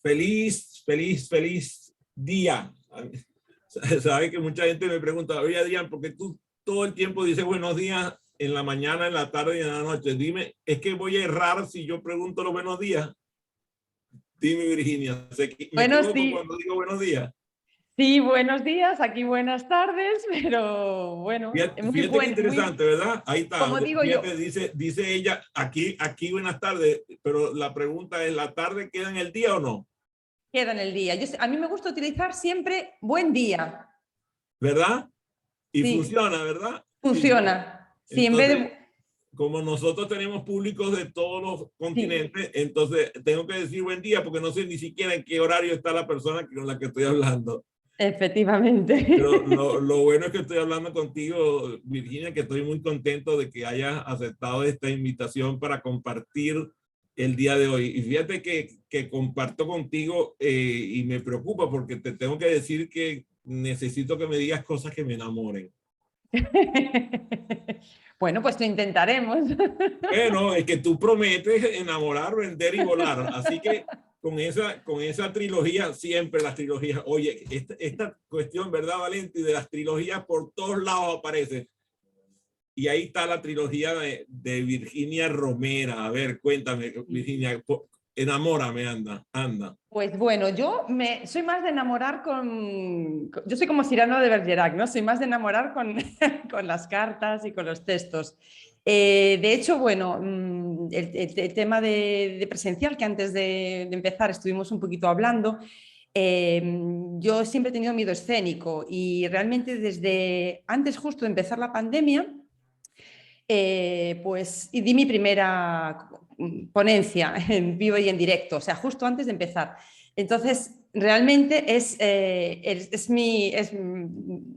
Feliz día. Sabe que mucha gente me pregunta, oye Adrián, ¿por qué tú todo el tiempo dices buenos días en la mañana, en la tarde y en la noche? Dime, ¿es que voy a errar si yo pregunto los buenos días? Dime, Virginia, ¿me Bueno, equivoco cuando digo buenos días? sí, buenos días, aquí buenas tardes, pero bueno, muy Fíjate qué buen, interesante, ¿verdad? Ahí está. como digo yo, Fíjate, dice ella, aquí buenas tardes, pero la pregunta es, ¿la tarde queda en el día o no? queda en el día. A mí me gusta utilizar siempre buen día. ¿Verdad? Y Sí, funciona, ¿verdad? Sí. funciona. Sí, en vez Entonces, de... como nosotros tenemos públicos de todos los Sí, continentes, entonces tengo que decir buen día porque no sé ni siquiera en qué horario está la persona con la que estoy hablando. efectivamente. Pero lo bueno es que estoy hablando contigo, Virginia, que estoy muy contento de que hayas aceptado esta invitación para compartir el día de hoy. Y fíjate que comparto contigo y me preocupa porque te tengo que decir que necesito que me digas cosas que me enamoren. Bueno, pues lo intentaremos. Bueno, es que tú prometes enamorar, vender y volar. Así que con esa trilogía, siempre las trilogías, oye, esta cuestión, ¿verdad, Valente? De las trilogías por todos lados aparece. Y ahí está la trilogía de Virginia Romera. A ver, cuéntame, Virginia, enamórame, anda. Pues bueno, soy más de enamorar yo soy como Cyrano de Bergerac, ¿no? Soy más de enamorar con, con las cartas y con los textos. De hecho, bueno, el tema de presencial, que antes de empezar estuvimos un poquito hablando, yo siempre he tenido miedo escénico y realmente desde antes justo de empezar la pandemia, pues y di mi primera ponencia en vivo y en directo, o sea, justo antes de empezar. Entonces, realmente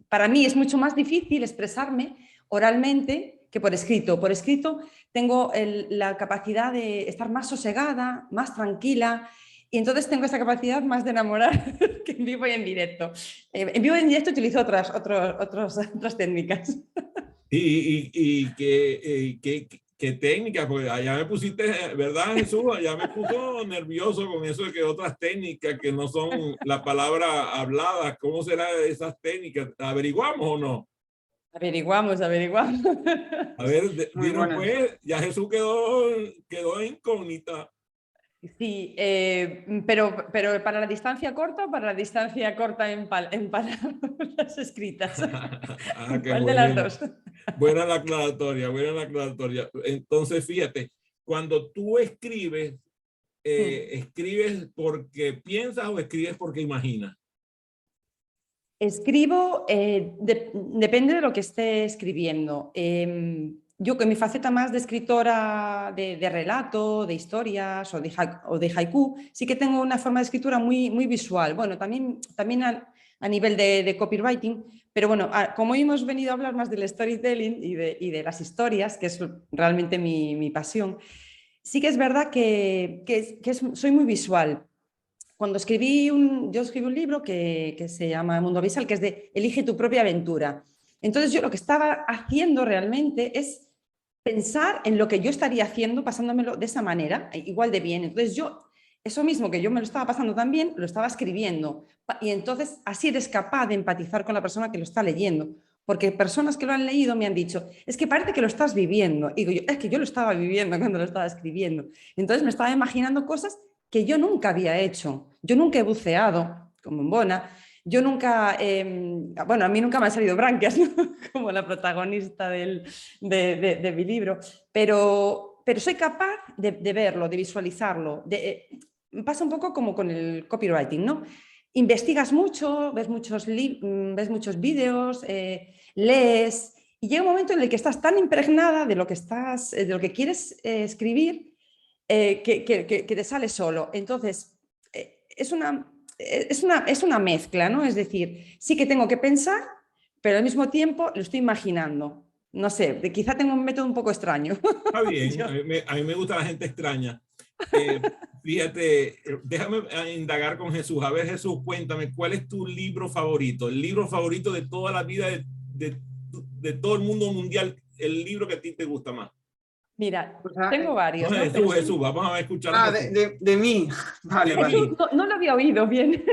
para mí es mucho más difícil expresarme oralmente que por escrito. Por escrito tengo la capacidad de estar más sosegada, más tranquila, y entonces tengo esa capacidad más de enamorar que en vivo y en directo. En vivo y en directo utilizo otras técnicas. Y qué técnica, pues allá me pusiste, ¿verdad, Jesús? Allá me puso nervioso con eso de que otras técnicas que no son la palabra hablada. ¿Cómo será esas técnicas? ¿Averiguamos o no? Averiguamos. A ver, Muy dinos buenas. pues, ya Jesús quedó incógnita. Sí, pero para la distancia corta o para la distancia corta en palabras escritas. Ah, qué ¿Cuál de las bueno. dos? Buena la aclaratoria, buena la aclaratoria. Entonces, fíjate, cuando tú escribes, ¿escribes porque piensas o escribes porque imaginas? Escribo, depende de lo que esté escribiendo. Yo con mi faceta más de escritora de relato, de historias o de haiku, sí que tengo una forma de escritura muy visual. Bueno, también a nivel de copywriting, pero bueno, como hemos venido a hablar más del storytelling y de las historias, que es realmente mi pasión, sí que es verdad soy muy visual. Yo escribí un libro que se llama Mundo Abisal, que es de Elige tu propia aventura. Entonces yo lo que estaba haciendo realmente es pensar en lo que yo estaría haciendo, pasándomelo de esa manera, igual de bien. Entonces eso mismo que yo me lo estaba pasando tan bien, lo estaba escribiendo. Y entonces así eres capaz de empatizar con la persona que lo está leyendo. Porque personas que lo han leído me han dicho, es que parece que lo estás viviendo. Y digo yo, es que yo lo estaba viviendo cuando lo estaba escribiendo. Entonces me estaba imaginando cosas que yo nunca había hecho. Yo nunca he buceado como en Bona. Yo nunca, bueno, a mí nunca me han salido branquias, ¿no? Como la protagonista de mi libro, pero soy capaz de verlo, de visualizarlo. Pasa un poco como con el copywriting, ¿no? Investigas mucho, ves muchos vídeos, lees, y llega un momento en el que estás tan impregnada de lo que quieres escribir, que te sale solo. Entonces, es una mezcla, ¿no? Es decir, sí que tengo que pensar, pero al mismo tiempo lo estoy imaginando. No sé, quizá tengo un método un poco extraño. Está bien, Yo, a mí me gusta la gente extraña. Eh, Fíjate, déjame indagar con Jesús. A ver, Jesús, cuéntame, ¿cuál es tu libro favorito? El libro favorito de toda la vida de todo el mundo mundial, el libro que a ti te gusta más. Mira, O sea, tengo varios, No, ¿no? Pero Jesús, vamos a escuchar. Ah, de mí. Vale, vale. Jesús, no lo había oído bien.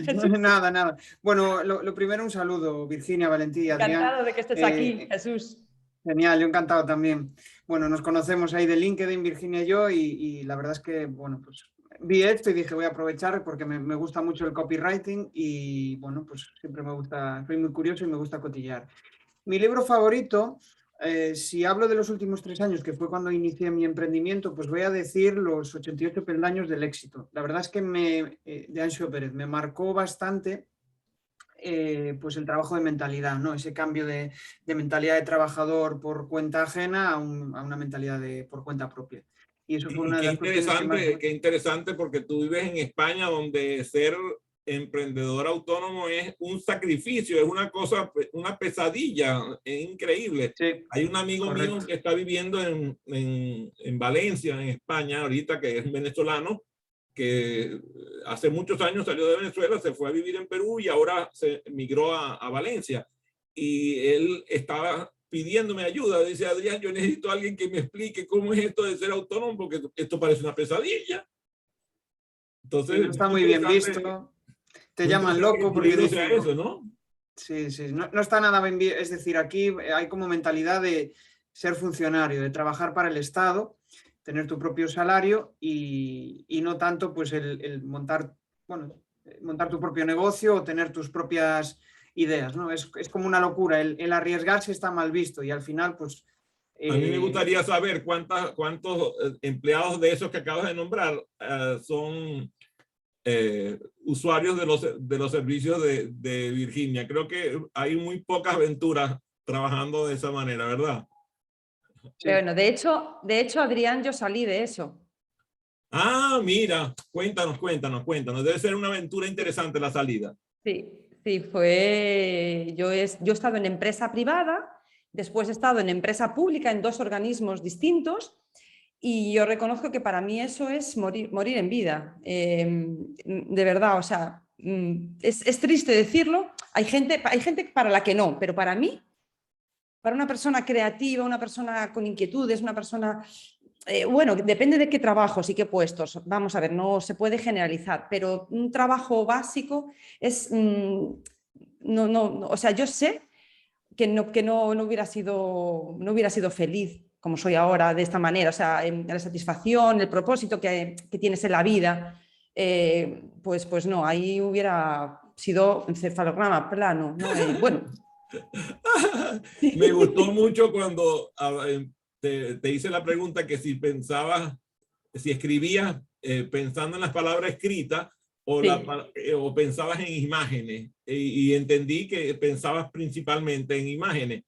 Jesús, Nada, nada. Bueno, lo primero, un saludo, Virginia, Valentí, Adrián. encantado de que estés aquí, Jesús. Genial, yo encantado también. Bueno, nos conocemos ahí de LinkedIn, Virginia y yo, y la verdad es que, bueno, pues vi esto y dije, voy a aprovechar porque me gusta mucho el copywriting y, bueno, pues siempre me gusta, soy muy curioso y me gusta cotillear. Mi libro favorito, si hablo de los últimos 3 años, que fue cuando inicié mi emprendimiento, pues voy a decir Los 88 peldaños del éxito. La verdad es que de Anxo Pérez me marcó bastante pues el trabajo de mentalidad, ¿no? Ese cambio de mentalidad de trabajador por cuenta ajena a una mentalidad por cuenta propia. Y eso fue Y una de las cuestiones que más... qué interesante porque tú vives en España donde ser emprendedor autónomo es un sacrificio, es una cosa, una pesadilla, es increíble. Sí, Hay un amigo correcto. mío que está viviendo en Valencia, en España, ahorita, que es venezolano, que hace muchos años salió de Venezuela, se fue a vivir en Perú y ahora se migró a Valencia. Y él estaba pidiéndome ayuda. Dice, Adrián, yo necesito a alguien que me explique cómo es esto de ser autónomo, porque esto parece una pesadilla. Entonces, Y no está muy bien visto. Te llaman loco porque dicen... eso, ¿no? Sí, sí, no está nada bien visto. Es decir, aquí hay como mentalidad de ser funcionario, de trabajar para el Estado, tener tu propio salario y no tanto pues el montar, bueno, montar tu propio negocio o tener tus propias ideas, ¿no? Es como una locura. El arriesgarse está mal visto y al final, pues... A mí me gustaría saber cuántos empleados de esos que acabas de nombrar son usuarios de los servicios de Virginia. Creo que hay muy pocas aventuras trabajando de esa manera, ¿verdad? Sí. Bueno, de hecho, Adrián, yo salí de eso. Ah, mira, cuéntanos. Debe ser una aventura interesante la salida. Sí, fue... Yo he estado en empresa privada, después he estado en empresa pública en 2 organismos distintos y yo reconozco que para mí eso es morir en vida. De verdad, o sea, es triste decirlo. Hay gente para la que no, pero para mí, para una persona creativa, una persona con inquietudes, una persona... bueno, depende de qué trabajos y qué puestos. Vamos a ver, no se puede generalizar, pero un trabajo básico es... o sea, yo sé que no hubiera sido feliz como soy ahora de esta manera. O sea, la satisfacción, el propósito que tienes en la vida, pues no, ahí hubiera sido encefalograma plano, ¿no? Bueno. Me gustó mucho cuando te hice la pregunta que si escribías pensando en las palabras escritas o, Sí. O pensabas en imágenes y entendí que pensabas principalmente en imágenes.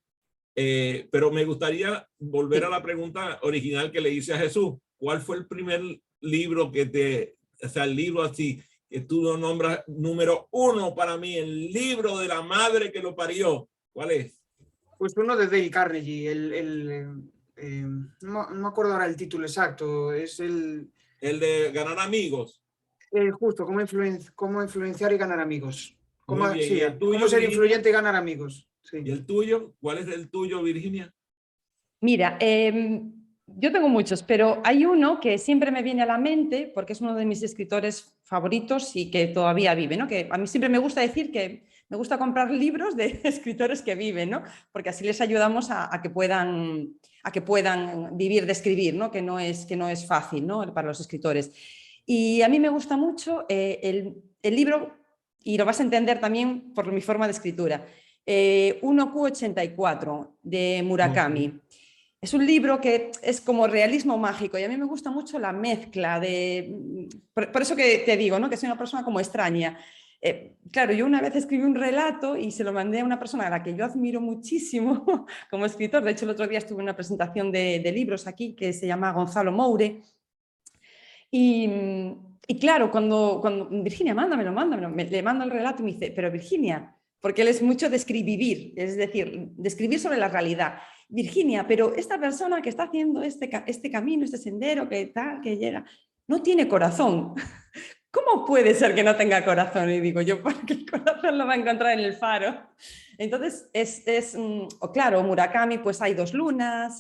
Pero me gustaría volver a la pregunta original que le hice a Jesús. ¿Cuál fue el primer libro o sea, el libro así que tú lo nombras número 1 para mí, el libro de la madre que lo parió? ¿Cuál es? Pues uno de Dale Carnegie, no me acuerdo ahora el título exacto, es el de Ganar Amigos. Justo, cómo influenciar y ganar amigos. Muy bien. Sí, ¿Y el tuyo, cómo ser Virginia? influyente y ganar amigos. Sí. ¿Y el tuyo? ¿Cuál es el tuyo, Virginia? Mira, yo tengo muchos, pero hay uno que siempre me viene a la mente porque es uno de mis escritores favoritos y que todavía vive, ¿no? Que a mí siempre me gusta decir que me gusta comprar libros de escritores que viven, ¿no? Porque así les ayudamos a que puedan vivir de escribir, ¿no? Que no es fácil, ¿no? Para los escritores. Y a mí me gusta mucho el libro, y lo vas a entender también por mi forma de escritura, 1Q84 de Murakami. Okay. Es un libro que es como realismo mágico y a mí me gusta mucho la mezcla de... Por eso que te digo, ¿no? Que soy una persona como extraña. Claro, yo una vez escribí un relato y se lo mandé a una persona a la que yo admiro muchísimo como escritor. De hecho, el otro día estuve en una presentación de libros aquí que se llama Gonzalo Moure. Y claro, cuando Virginia, mándamelo, le mando el relato y me dice, pero Virginia, porque él es mucho de escribir, es decir, de escribir sobre la realidad. Virginia, pero esta persona que está haciendo este camino, este sendero, que llega, no tiene corazón. ¿Cómo puede ser que no tenga corazón? Y digo yo, porque el corazón lo va a encontrar en el faro. Entonces, claro, Murakami, pues hay 2 lunas,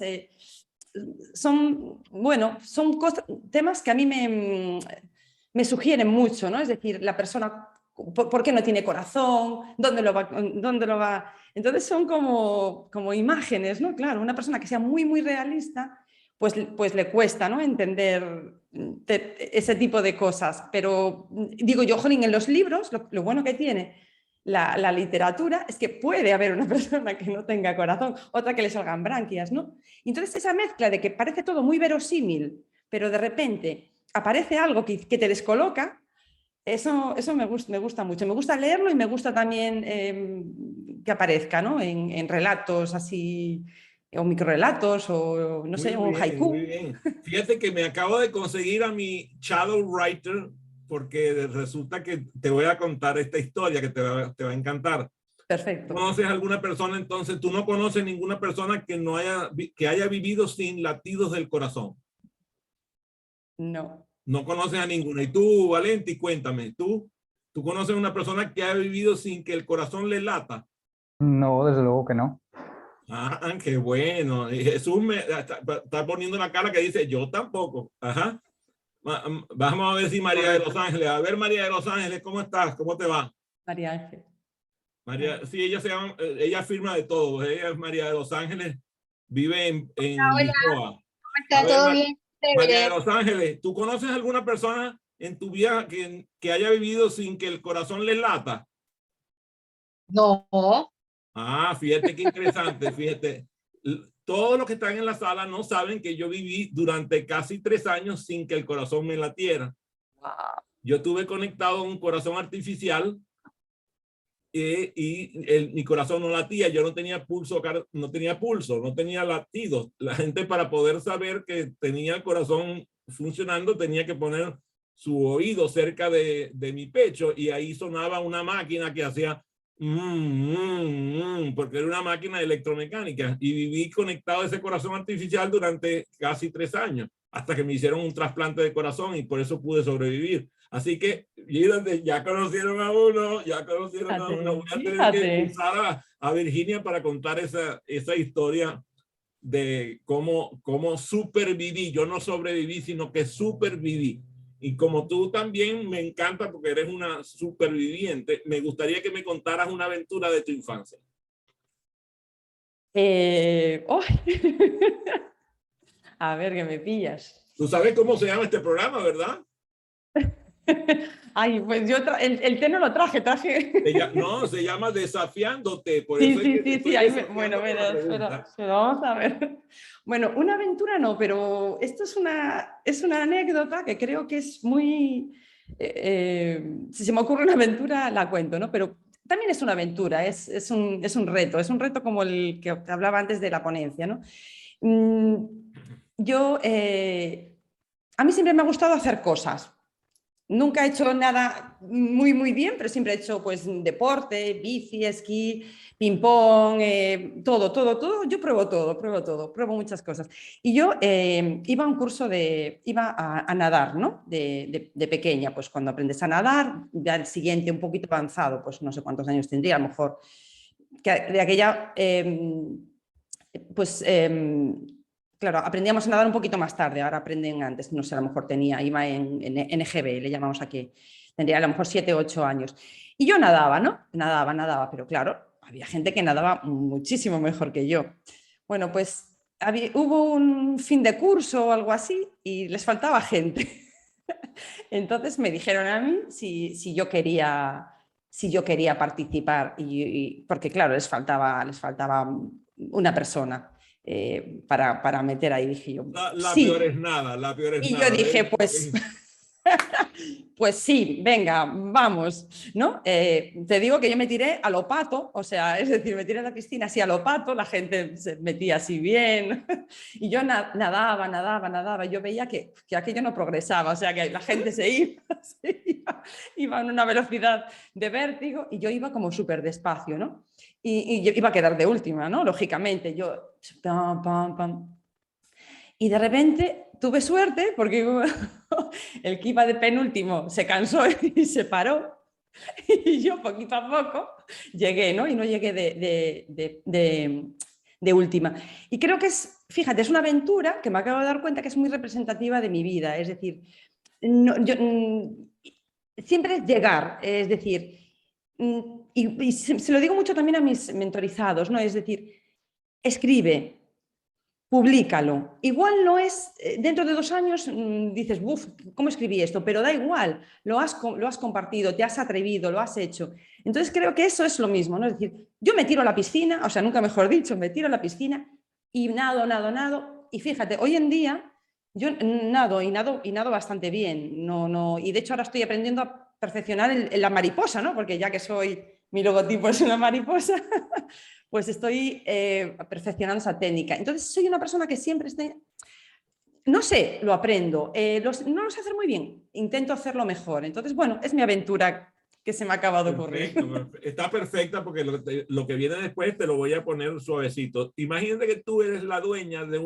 bueno, son temas que a mí me sugieren mucho, ¿no? Es decir, la persona, ¿por qué no tiene corazón? ¿Dónde lo va? Entonces son como imágenes, ¿no? Claro, una persona que sea muy, muy realista, pues le cuesta, ¿no? Entender ese tipo de cosas. Pero digo yo, jolín, en los libros, lo bueno que tiene la literatura es que puede haber una persona que no tenga corazón, otra que le salgan branquias, ¿no? Entonces esa mezcla de que parece todo muy verosímil, pero de repente aparece algo que te descoloca, eso me gusta mucho. Me gusta leerlo y me gusta también que aparezca, ¿no? En relatos así, o microrelatos, o no sé, un haiku. Muy bien. Fíjate que me acabo de conseguir a mi shadow writer, porque resulta que te voy a contar esta historia que te va a encantar. Perfecto. ¿Conoces alguna persona entonces? Tú no conoces ninguna persona que haya vivido sin latidos del corazón. No. No conoces a ninguna. Y tú, Valenti, cuéntame, ¿tú conoces a una persona que ha vivido sin que el corazón le lata? No, desde luego que no. Ah, qué bueno. Y Jesús está poniendo una cara que dice, yo tampoco. Ajá. Vamos a ver si María de Los Ángeles. A ver, María de Los Ángeles, ¿cómo estás? ¿Cómo te va? María Ángel. María, sí, ella firma de todo. Ella es María de Los Ángeles, vive en Hola, Lisboa. ¿cómo está? ¿Todo bien? María de Los Ángeles, ¿tú conoces alguna persona en tu vida que haya vivido sin que el corazón le lata? No, Ah, fíjate qué interesante, fíjate. Todos los que están en la sala no saben que yo viví durante casi 3 años sin que el corazón me latiera. Wow. Yo tuve conectado un corazón artificial y mi corazón no latía. Yo no tenía pulso, no tenía latidos. La gente, para poder saber que tenía el corazón funcionando, tenía que poner su oído cerca de mi pecho, y ahí sonaba una máquina que hacía porque era una máquina electromecánica, y viví conectado a ese corazón artificial durante casi 3 años, hasta que me hicieron un trasplante de corazón, y por eso pude sobrevivir. Así que ya conocieron a uno, ya conocieron a uno. Voy a tener que usar a Virginia para contar esa historia de cómo superviví. Yo no sobreviví, sino que superviví. Y como tú también, me encanta porque eres una superviviente, me gustaría que me contaras una aventura de tu infancia. Oh. A ver, que me pillas. Tú sabes cómo se llama este programa, ¿verdad? Ay, pues yo el té no lo traje. No, se llama Desafiándote. Por Sí, eso sí. Bueno, espera, vamos a ver. Bueno, una aventura no, pero esto es una anécdota que creo que es muy... si se me ocurre una aventura, la cuento, ¿no? Pero también es una aventura, es un reto como el que hablaba antes de la ponencia, ¿no? A mí siempre me ha gustado hacer cosas. Nunca he hecho nada muy, muy bien, pero siempre he hecho pues deporte, bici, esquí, ping-pong, todo. Yo pruebo todo, pruebo muchas cosas. Y yo iba a un curso iba a nadar, ¿no? De pequeña, pues cuando aprendes a nadar, ya el siguiente un poquito avanzado, pues no sé cuántos años tendría, a lo mejor, que de aquella, claro, aprendíamos a nadar un poquito más tarde, ahora aprenden antes, no sé, a lo mejor iba en NGB, le llamamos aquí, tendría a lo mejor 7 o 8 años. Y yo nadaba, ¿no? Nadaba, pero claro, había gente que nadaba muchísimo mejor que yo. Bueno, pues hubo un fin de curso o algo así y les faltaba gente. Entonces me dijeron a mí si yo quería participar, porque claro, les faltaba una persona. Para meter ahí, dije yo. La sí. peor es nada, la peor es y nada. Yo dije, pues sí, venga, vamos, ¿no? Te digo que yo me tiré a lo pato, o sea, es decir, me tiré a la piscina así a lo pato, la gente se metía así bien, y yo nadaba, yo veía que aquello no progresaba, o sea, que la gente se iba a una velocidad de vértigo, y yo iba como súper despacio, ¿no? Y yo iba a quedar de última, ¿no? Lógicamente, yo... Y de repente tuve suerte porque el que iba de penúltimo se cansó y se paró. Y yo poquito a poco llegué, ¿no? Y no llegué de última. Y creo que es fíjate, es una aventura que me acabo de dar cuenta que es muy representativa de mi vida. Es decir, siempre es llegar, es decir, y se lo digo mucho también a mis mentorizados, ¿no? Es decir, escribe, públicalo. Igual no es, dentro de 2 años dices, buf, ¿cómo escribí esto? Pero da igual, lo has compartido, te has atrevido, lo has hecho. Entonces creo que eso es lo mismo, ¿no? Es decir, yo me tiro a la piscina, o sea, nunca mejor dicho, me tiro a la piscina y nado. Y fíjate, hoy en día yo nado bastante bien. Y de hecho ahora estoy aprendiendo a perfeccionar la mariposa, ¿no? Porque ya que mi logotipo es una mariposa, pues estoy perfeccionando esa técnica. Entonces soy una persona que siempre no sé, lo aprendo. No lo sé hacer muy bien, intento hacerlo mejor. Entonces, bueno, es mi aventura que se me acaba de ocurrir. Perfecto, está perfecta porque lo que viene después te lo voy a poner suavecito. Imagínate que tú eres la dueña de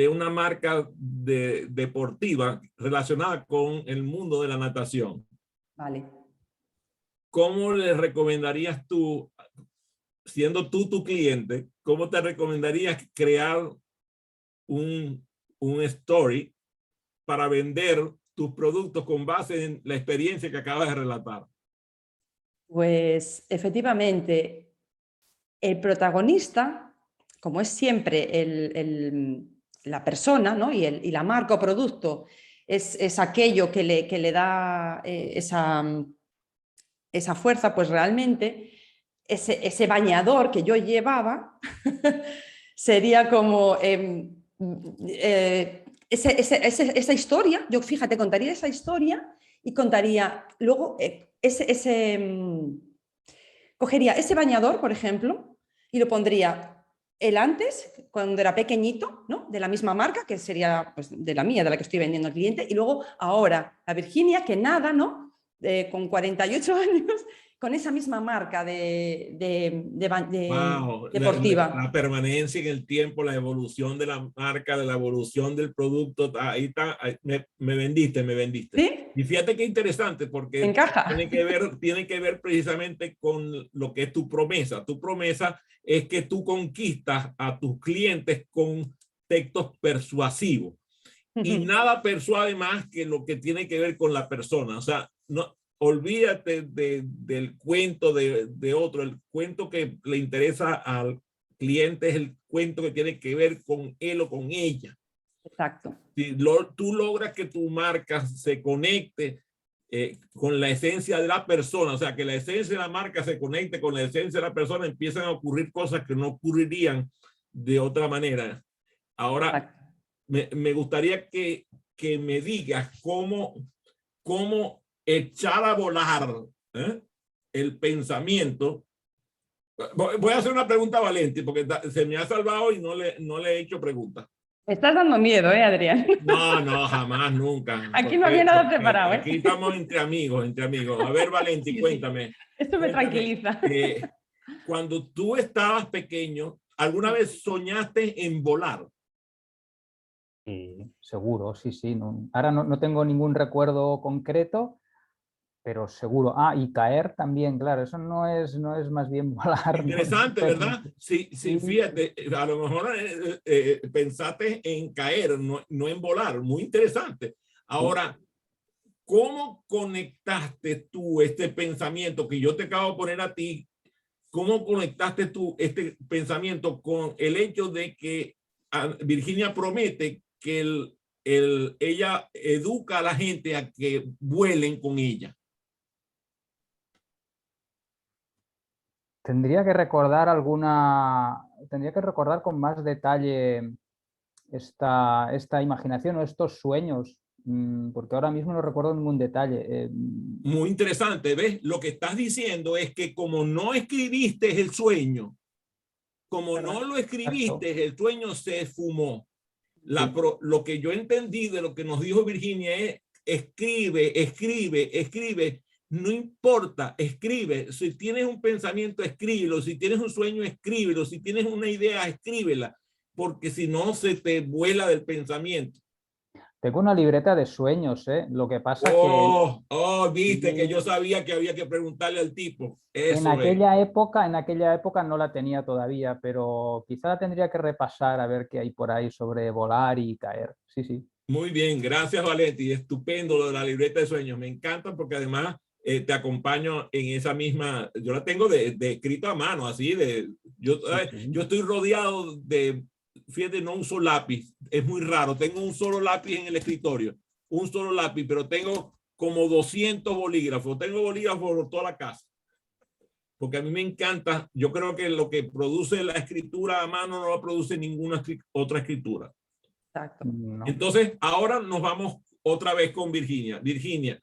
una marca deportiva relacionada con el mundo de la natación. Vale. ¿Cómo le recomendarías tú, siendo tú tu cliente, cómo te recomendarías crear un story para vender tus productos con base en la experiencia que acabas de relatar? Pues efectivamente, el protagonista, como es siempre la persona, ¿no? y la marca o producto, es aquello que le da esa fuerza, pues realmente ese bañador que yo llevaba sería como esa historia. Yo, fíjate, contaría esa historia y contaría luego cogería ese bañador, por ejemplo, y lo pondría el antes, cuando era pequeñito, ¿no? De la misma marca, que sería pues, de la mía, de la que estoy vendiendo al cliente, y luego ahora la Virginia, que nada, ¿no? Con 48 años, con esa misma marca Wow, deportiva. la permanencia en el tiempo, la evolución de la marca, de la evolución del producto, ahí está, me vendiste. ¿Sí? Y fíjate qué interesante, porque Encaja. tiene que ver precisamente con lo que es tu promesa. Tu promesa es que tú conquistas a tus clientes con textos persuasivos. Y nada persuade más que lo que tiene que ver con la persona. O sea, no, olvídate del cuento de otro. El cuento que le interesa al cliente es el cuento que tiene que ver con él o con ella. Exacto. Si tú logras que tu marca se conecte con la esencia de la persona, o sea, que la esencia de la marca se conecte con la esencia de la persona, empiezan a ocurrir cosas que no ocurrirían de otra manera. Ahora, me gustaría que me digas cómo echar a volar el pensamiento. Voy a hacer una pregunta a Valenti, porque se me ha salvado y no le he hecho preguntas. Me estás dando miedo, Adrián. No, jamás, nunca. Aquí no había nada preparado. Aquí estamos entre amigos. A ver, Valenti, cuéntame. Esto me tranquiliza. Cuando tú estabas pequeño, ¿alguna vez soñaste en volar? Sí, seguro, sí. No, ahora no tengo ningún recuerdo concreto, pero seguro. Y caer también, claro, eso no es más bien volar. Interesante, ¿verdad? Sí, fíjate, a lo mejor pensaste en caer, no en volar. Muy interesante. Ahora, ¿cómo conectaste tú este pensamiento que yo te acabo de poner a ti? ¿Cómo conectaste tú este pensamiento con el hecho de que Virginia promete que ella educa a la gente a que vuelen con ella? Tendría que recordar con más detalle esta imaginación o estos sueños, porque ahora mismo no recuerdo ningún detalle. Muy interesante, ¿ves? Lo que estás diciendo es que como no escribiste el sueño, como no lo escribiste, el sueño se esfumó. Lo que yo entendí de lo que nos dijo Virginia es: escribe. No importa, escribe. Si tienes un pensamiento, escríbelo. Si tienes un sueño, escríbelo. Si tienes una idea, escríbela. Porque si no, se te vuela del pensamiento. Tengo una libreta de sueños, ¿eh? Lo que pasa Viste que yo sabía que había que preguntarle al tipo. en Eso es. aquella época no la tenía todavía, pero quizá la tendría que repasar a ver qué hay por ahí sobre volar y caer. Sí, sí. Muy bien, gracias Valenti. Estupendo lo de la libreta de sueños. Me encanta porque además te acompaño en esa misma. Yo la tengo de escrito a mano, así de. Yo estoy rodeado de. Fíjate, no uso lápiz. Es muy raro. Tengo un solo lápiz en el escritorio. Un solo lápiz, pero tengo como 200 bolígrafos. Tengo bolígrafos por toda la casa. Porque a mí me encanta. Yo creo que lo que produce la escritura a mano no lo produce ninguna otra escritura. Exacto. No. Entonces, ahora nos vamos otra vez con Virginia. Virginia,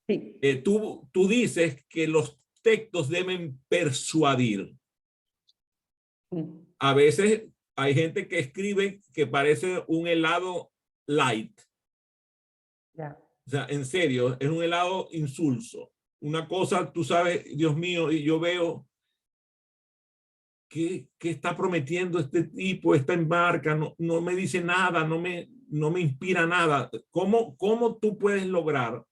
Sí. tú dices que los textos deben persuadir. A veces hay gente que escribe que parece un helado light. Ya. O sea, en serio, es un helado insulso. Una cosa, tú sabes, Dios mío, y yo veo ¿qué está prometiendo este tipo, esta marca? No me dice nada, no me inspira nada. ¿Cómo tú puedes lograr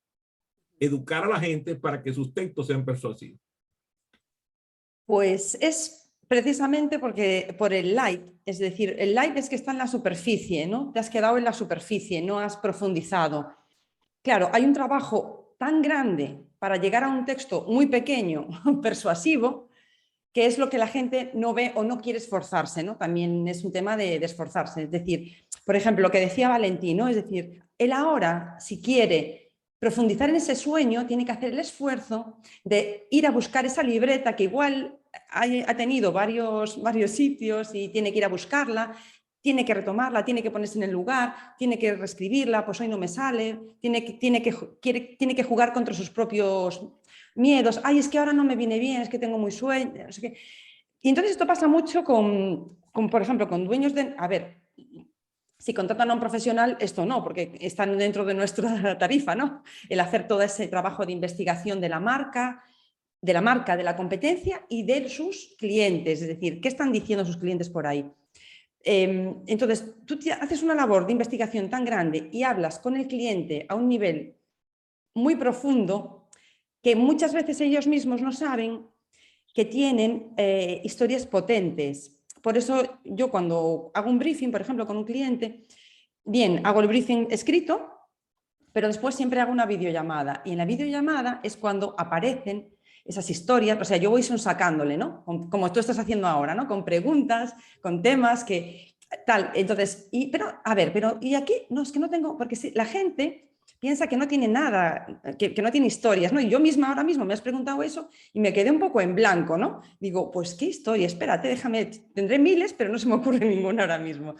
educar a la gente para que sus textos sean persuasivos? Pues es precisamente por el light, es decir, el light es que está en la superficie, ¿no? Te has quedado en la superficie, no has profundizado. Claro, hay un trabajo tan grande para llegar a un texto muy pequeño, persuasivo, que es lo que la gente no ve o no quiere esforzarse, ¿no? También es un tema de esforzarse. Es decir, por ejemplo, lo que decía Valentín, ¿no? Es decir, él ahora, si quiere profundizar en ese sueño, tiene que hacer el esfuerzo de ir a buscar esa libreta que igual ha tenido varios sitios y tiene que ir a buscarla, tiene que retomarla, tiene que ponerse en el lugar, tiene que reescribirla, pues hoy no me sale, tiene que jugar contra sus propios miedos. Ay, es que ahora no me viene bien, es que tengo muy sueño, no sé qué. Y entonces esto pasa mucho con, por ejemplo, con dueños de... A ver, si contratan a un profesional, esto no, porque están dentro de nuestra tarifa, ¿no? El hacer todo ese trabajo de investigación de la marca, de la competencia y de sus clientes, es decir, ¿qué están diciendo sus clientes por ahí? Entonces, tú haces una labor de investigación tan grande y hablas con el cliente a un nivel muy profundo que muchas veces ellos mismos no saben que tienen historias potentes. Por eso yo cuando hago un briefing, por ejemplo, con un cliente, bien, hago el briefing escrito, pero después siempre hago una videollamada. Y en la videollamada es cuando aparecen esas historias, o sea, yo voy sacándole, ¿no? Como tú estás haciendo ahora, ¿no? Con preguntas, con temas que tal. Entonces, pero a ver, pero ¿y aquí? No, es que no tengo, porque si, la gente piensa que no tiene nada, que no tiene historias, ¿no? Y yo misma ahora mismo me has preguntado eso y me quedé un poco en blanco, ¿no? Digo, pues qué historia, espérate, déjame, tendré miles, pero no se me ocurre ninguna ahora mismo.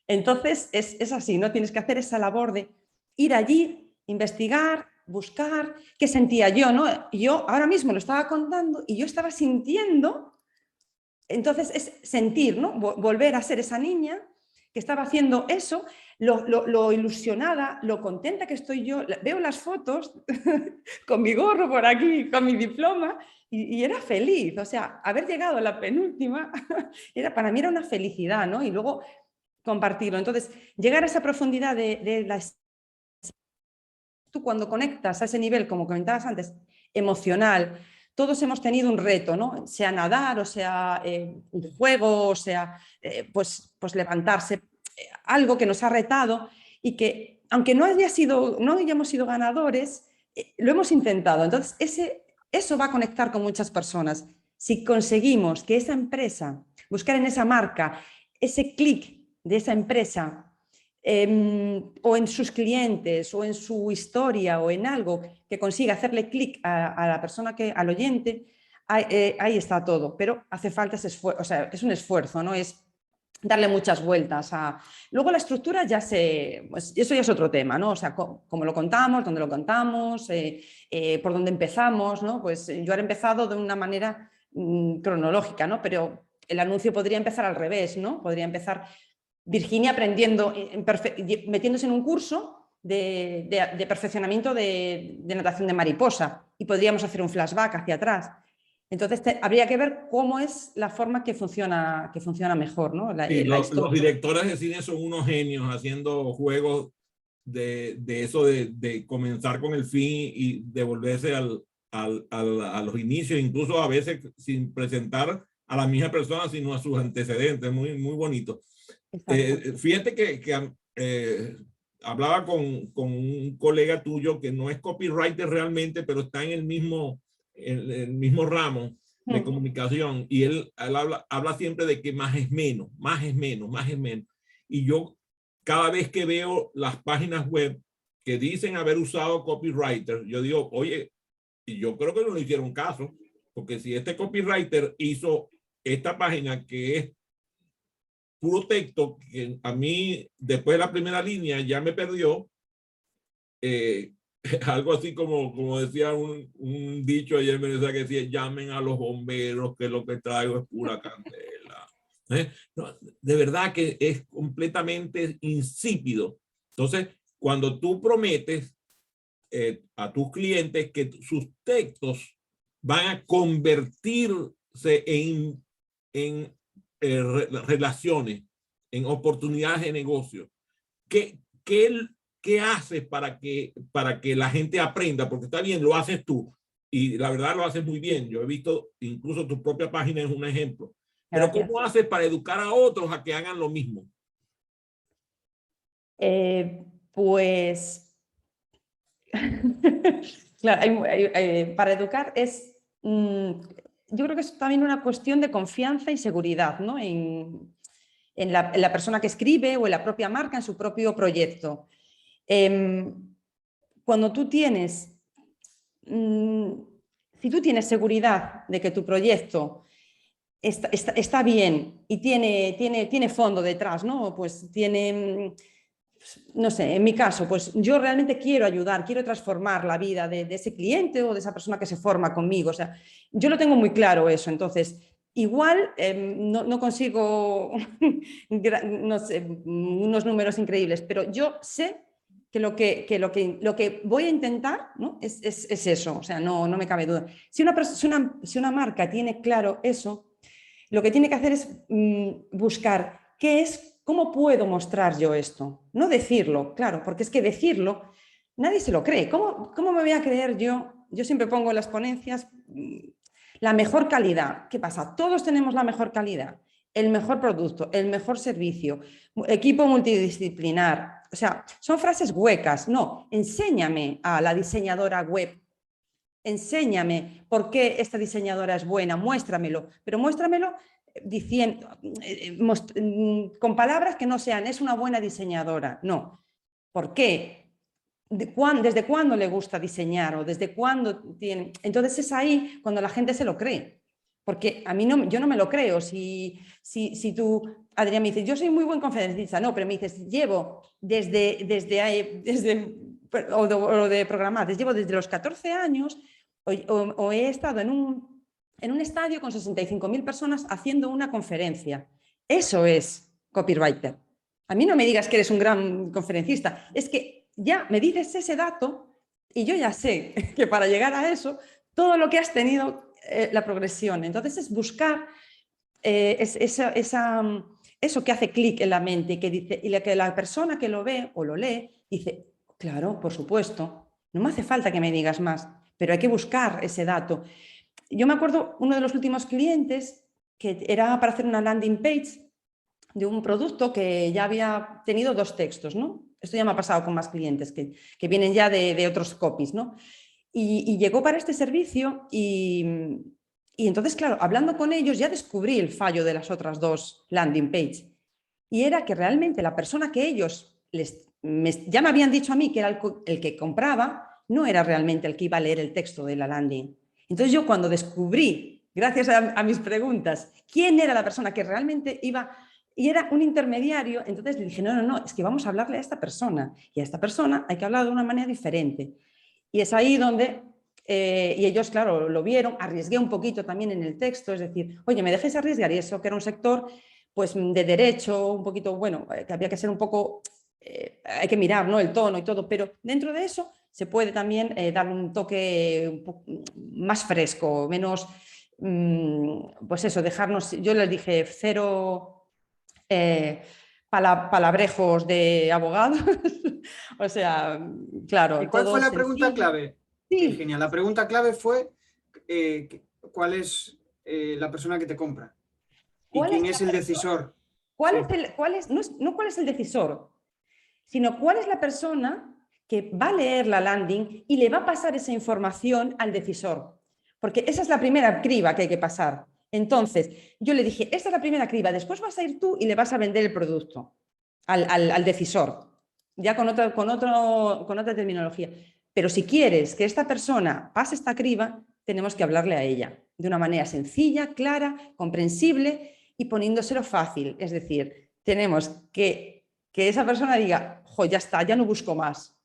Entonces, es así, ¿no? Tienes que hacer esa labor de ir allí, investigar, buscar, qué sentía yo, ¿no? Yo ahora mismo lo estaba contando y yo estaba sintiendo, entonces es sentir, ¿no? Volver a ser esa niña que estaba haciendo eso, lo ilusionada, lo contenta que estoy yo, veo las fotos con mi gorro por aquí, con mi diploma y era feliz, o sea, haber llegado a la penúltima, para mí era una felicidad, ¿no? Y luego compartirlo, entonces llegar a esa profundidad de la... Tú cuando conectas a ese nivel, como comentabas antes, emocional, todos hemos tenido un reto, ¿no? Sea nadar, o sea un juego, o sea pues levantarse, algo que nos ha retado y que aunque no hayamos sido ganadores, lo hemos intentado. Entonces eso va a conectar con muchas personas. Si conseguimos que esa empresa, buscar en esa marca, ese clic de esa empresa, o en sus clientes, o en su historia, o en algo que consiga hacerle clic a la persona, al oyente, ahí está todo. Pero hace falta ese esfuerzo, o sea, es un esfuerzo, ¿no? Es darle muchas vueltas. Luego la estructura pues eso ya es otro tema, ¿no? O sea, cómo lo contamos, dónde lo contamos, por dónde empezamos, ¿no? Pues yo ahora he empezado de una manera cronológica, ¿no? Pero el anuncio podría empezar al revés, ¿no? Podría empezar Virginia aprendiendo, metiéndose en un curso de perfeccionamiento de natación de mariposa y podríamos hacer un flashback hacia atrás. Entonces habría que ver cómo es la forma que funciona mejor, ¿no? Sí, los directores de cine son unos genios haciendo juegos de eso de comenzar con el fin y devolverse a los inicios, incluso a veces sin presentar a la misma persona, sino a sus antecedentes. Muy, muy bonito. Fíjate que hablaba con un colega tuyo que no es copywriter realmente, pero está en el mismo ramo de comunicación, y él habla siempre de que más es menos, más es menos, más es menos. Y yo cada vez que veo las páginas web que dicen haber usado copywriter, yo digo, oye, y yo creo que no le hicieron caso, porque si este copywriter hizo esta página que es puro texto, que a mí después de la primera línea ya me perdió, algo así como decía un dicho ayer en Venezuela que decía, llamen a los bomberos que lo que traigo es pura candela. No, de verdad que es completamente insípido. Entonces, cuando tú prometes a tus clientes que sus textos van a convertirse en relaciones, en oportunidades de negocio, ¿qué haces para que la gente aprenda? Porque está bien, lo haces tú y la verdad lo haces muy bien. Yo he visto, incluso tu propia página es un ejemplo. Pero Gracias. ¿cómo haces para educar a otros a que hagan lo mismo? Pues, claro, para educar es, yo creo que es también una cuestión de confianza y seguridad, ¿no? En la persona que escribe o en la propia marca, en su propio proyecto. Cuando tú tienes, si tú tienes seguridad de que tu proyecto está bien y tiene fondo detrás, ¿no? Pues tiene, no sé, en mi caso, pues yo realmente quiero ayudar, quiero transformar la vida de ese cliente o de esa persona que se forma conmigo. O sea, yo lo tengo muy claro eso. Entonces, igual no consigo no sé, unos números increíbles, pero yo sé que lo que voy a intentar, ¿no? es eso. O sea, no me cabe duda. Si una marca tiene claro eso, lo que tiene que hacer es buscar cómo puedo mostrar yo esto. No decirlo, claro, porque es que decirlo, nadie se lo cree. ¿Cómo me voy a creer yo? Yo siempre pongo en las ponencias la mejor calidad. ¿Qué pasa? Todos tenemos la mejor calidad, el mejor producto, el mejor servicio, equipo multidisciplinar. O sea, son frases huecas. No, enséñame a la diseñadora web. Enséñame por qué esta diseñadora es buena, muéstramelo, pero muéstramelo diciendo, con palabras que no sean, es una buena diseñadora. No. ¿Por qué? ¿Desde cuándo le gusta diseñar? ¿O desde cuándo tiene? Entonces es ahí cuando la gente se lo cree. Porque a mí yo no me lo creo. Si tú, Adrián, me dices, yo soy muy buen conferencista, no, pero me dices, llevo o de programar, llevo desde los 14 años o he estado en un estadio con 65.000 personas haciendo una conferencia. Eso es copywriter. A mí no me digas que eres un gran conferencista, es que ya me dices ese dato y yo ya sé que para llegar a eso, todo lo que has tenido, la progresión. Entonces es buscar eso que hace clic en la mente y que la persona que lo ve o lo lee dice, claro, por supuesto, no me hace falta que me digas más, pero hay que buscar ese dato. Yo me acuerdo uno de los últimos clientes que era para hacer una landing page de un producto que ya había tenido 2 textos, ¿no? Esto ya me ha pasado con más clientes que vienen ya de otros copies, ¿no? Y llegó para este servicio y entonces, claro, hablando con ellos ya descubrí el fallo de las otras 2 landing page. Y era que realmente la persona que ellos ya me habían dicho a mí que era el que compraba, no era realmente el que iba a leer el texto de la landing. Entonces yo cuando descubrí, gracias a mis preguntas, quién era la persona que realmente iba, y era un intermediario, entonces le dije, no, es que vamos a hablarle a esta persona, y a esta persona hay que hablar de una manera diferente. Y es ahí donde, y ellos, claro, lo vieron, arriesgué un poquito también en el texto, es decir, oye, me dejéis arriesgar, y eso que era un sector pues de derecho, un poquito, bueno, que había que ser un poco, hay que mirar, ¿no? El tono y todo, pero dentro de eso se puede también dar un toque un poco más fresco, menos, pues eso, dejarnos, yo les dije, cero palabrejos de abogados. O sea, claro. ¿Y cuál todo fue la pregunta sencillo. clave, Sí. Virginia? La pregunta clave fue ¿cuál es la persona que te compra? ¿Y ¿Cuál quién es es la el persona? decisor? ¿Cuál Sí. es el, cuál es, no cuál es el decisor, sino cuál es la persona que va a leer la landing y le va a pasar esa información al decisor? Porque esa es la primera criba que hay que pasar. Entonces, yo le dije, esta es la primera criba, después vas a ir tú y le vas a vender el producto al decisor, ya con otra terminología. Pero si quieres que esta persona pase esta criba, tenemos que hablarle a ella de una manera sencilla, clara, comprensible y poniéndoselo fácil. Es decir, tenemos que esa persona diga, jo, ya está, ya no busco más,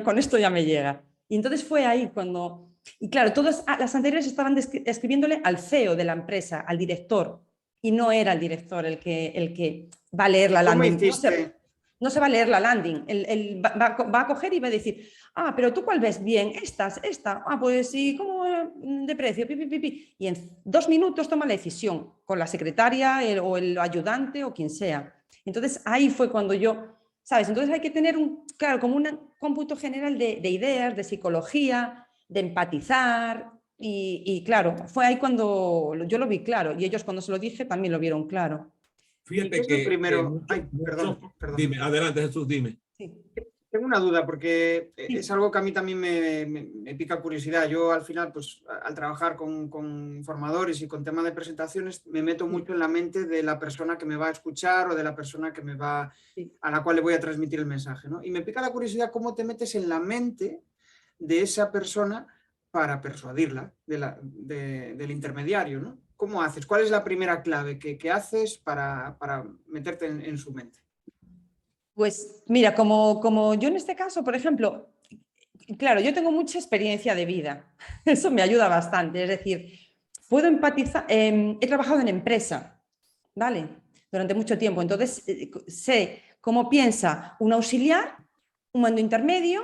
con esto ya me llega. Y entonces fue ahí cuando... Y claro, todas las anteriores estaban escribiéndole al CEO de la empresa, al director, y no era el director el que va a leer la ¿Cómo landing. hiciste? No se va a leer la landing. Él va a coger y va a decir, ah, pero ¿tú cuál ves bien? Esta. Ah, pues sí, ¿cómo de precio? Y en 2 minutos toma la decisión con la secretaria o el ayudante o quien sea. Entonces ahí fue cuando yo, ¿sabes? Entonces hay que tener, claro, como un cómputo general de ideas, de psicología, de empatizar. Y claro, fue ahí cuando yo lo vi claro. Y ellos cuando se lo dije también lo vieron claro. ¿Y qué Fíjate es lo que primero? Ay, perdón. Dime, adelante Jesús, dime. Sí. Tengo una duda porque Sí. es algo que a mí también me pica curiosidad. Yo al final, pues al trabajar con formadores y con temas de presentaciones, me meto mucho en la mente de la persona que me va a escuchar o de la persona que a la cual le voy a transmitir el mensaje, ¿no? Y me pica la curiosidad cómo te metes en la mente de esa persona para persuadirla del intermediario, ¿no? ¿Cómo haces? ¿Cuál es la primera clave que haces para meterte en su mente? Pues mira, como yo en este caso, por ejemplo, claro, yo tengo mucha experiencia de vida, eso me ayuda bastante, es decir, puedo empatizar, he trabajado en empresa, ¿vale? Durante mucho tiempo, entonces sé cómo piensa un auxiliar, un mando intermedio,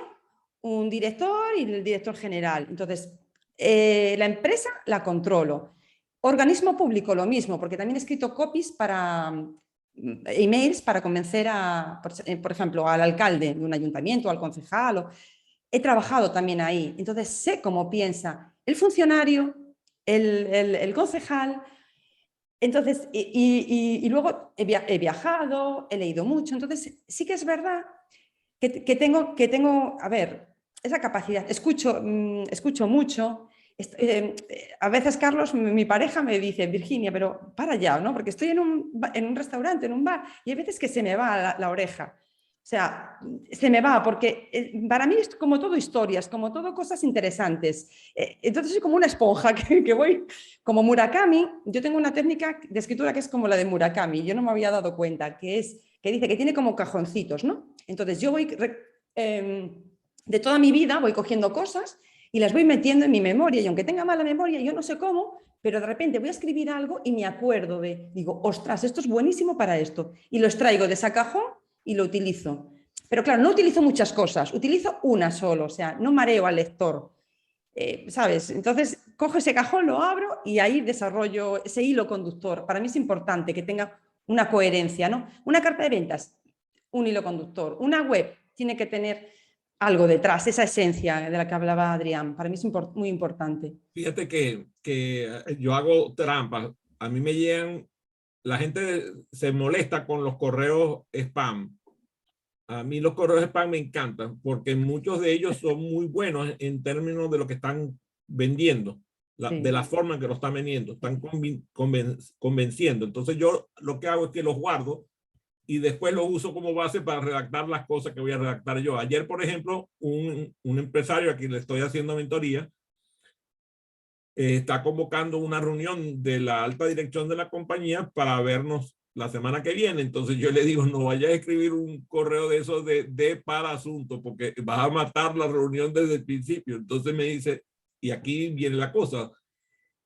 un director y el director general. Entonces, la empresa la controlo. Organismo público, lo mismo, porque también he escrito copies para emails para convencer por ejemplo, al alcalde de un ayuntamiento, al concejal. He trabajado también ahí, entonces sé cómo piensa el funcionario, el concejal. Entonces, y luego he viajado, he leído mucho, entonces sí que es verdad que tengo, a ver, esa capacidad. Escucho mucho. A veces, Carlos, mi pareja me dice, Virginia, pero para ya, ¿no? Porque estoy en un restaurante, en un bar, y hay veces que se me va la oreja. O sea, se me va, porque para mí es como todo historias, como todo cosas interesantes. Entonces soy como una esponja que voy, como Murakami. Yo tengo una técnica de escritura que es como la de Murakami, yo no me había dado cuenta, que dice que tiene como cajoncitos, ¿no? Entonces yo voy, de toda mi vida voy cogiendo cosas y las voy metiendo en mi memoria, y aunque tenga mala memoria, yo no sé cómo, pero de repente voy a escribir algo y me acuerdo digo, ostras, esto es buenísimo para esto, y lo extraigo de ese cajón y lo utilizo. Pero claro, no utilizo muchas cosas, utilizo una solo, o sea, no mareo al lector, ¿sabes? Entonces cojo ese cajón, lo abro y ahí desarrollo ese hilo conductor. Para mí es importante que tenga una coherencia, ¿no? Una carta de ventas, un hilo conductor. Una web tiene que tener algo detrás, esa esencia de la que hablaba Adrián. Para mí es muy importante. Fíjate que yo hago trampas. A mí me llegan, la gente se molesta con los correos spam. A mí los correos spam me encantan porque muchos de ellos son muy buenos en términos de lo que están vendiendo, Sí. de la forma en que lo están vendiendo, están convenciendo. Entonces yo lo que hago es que los guardo y después lo uso como base para redactar las cosas que voy a redactar yo. Ayer, por ejemplo, un empresario a quien le estoy haciendo mentoría está convocando una reunión de la alta dirección de la compañía para vernos la semana que viene. Entonces yo le digo, no vayas a escribir un correo de esos de para asunto, porque vas a matar la reunión desde el principio. Entonces me dice, y aquí viene la cosa,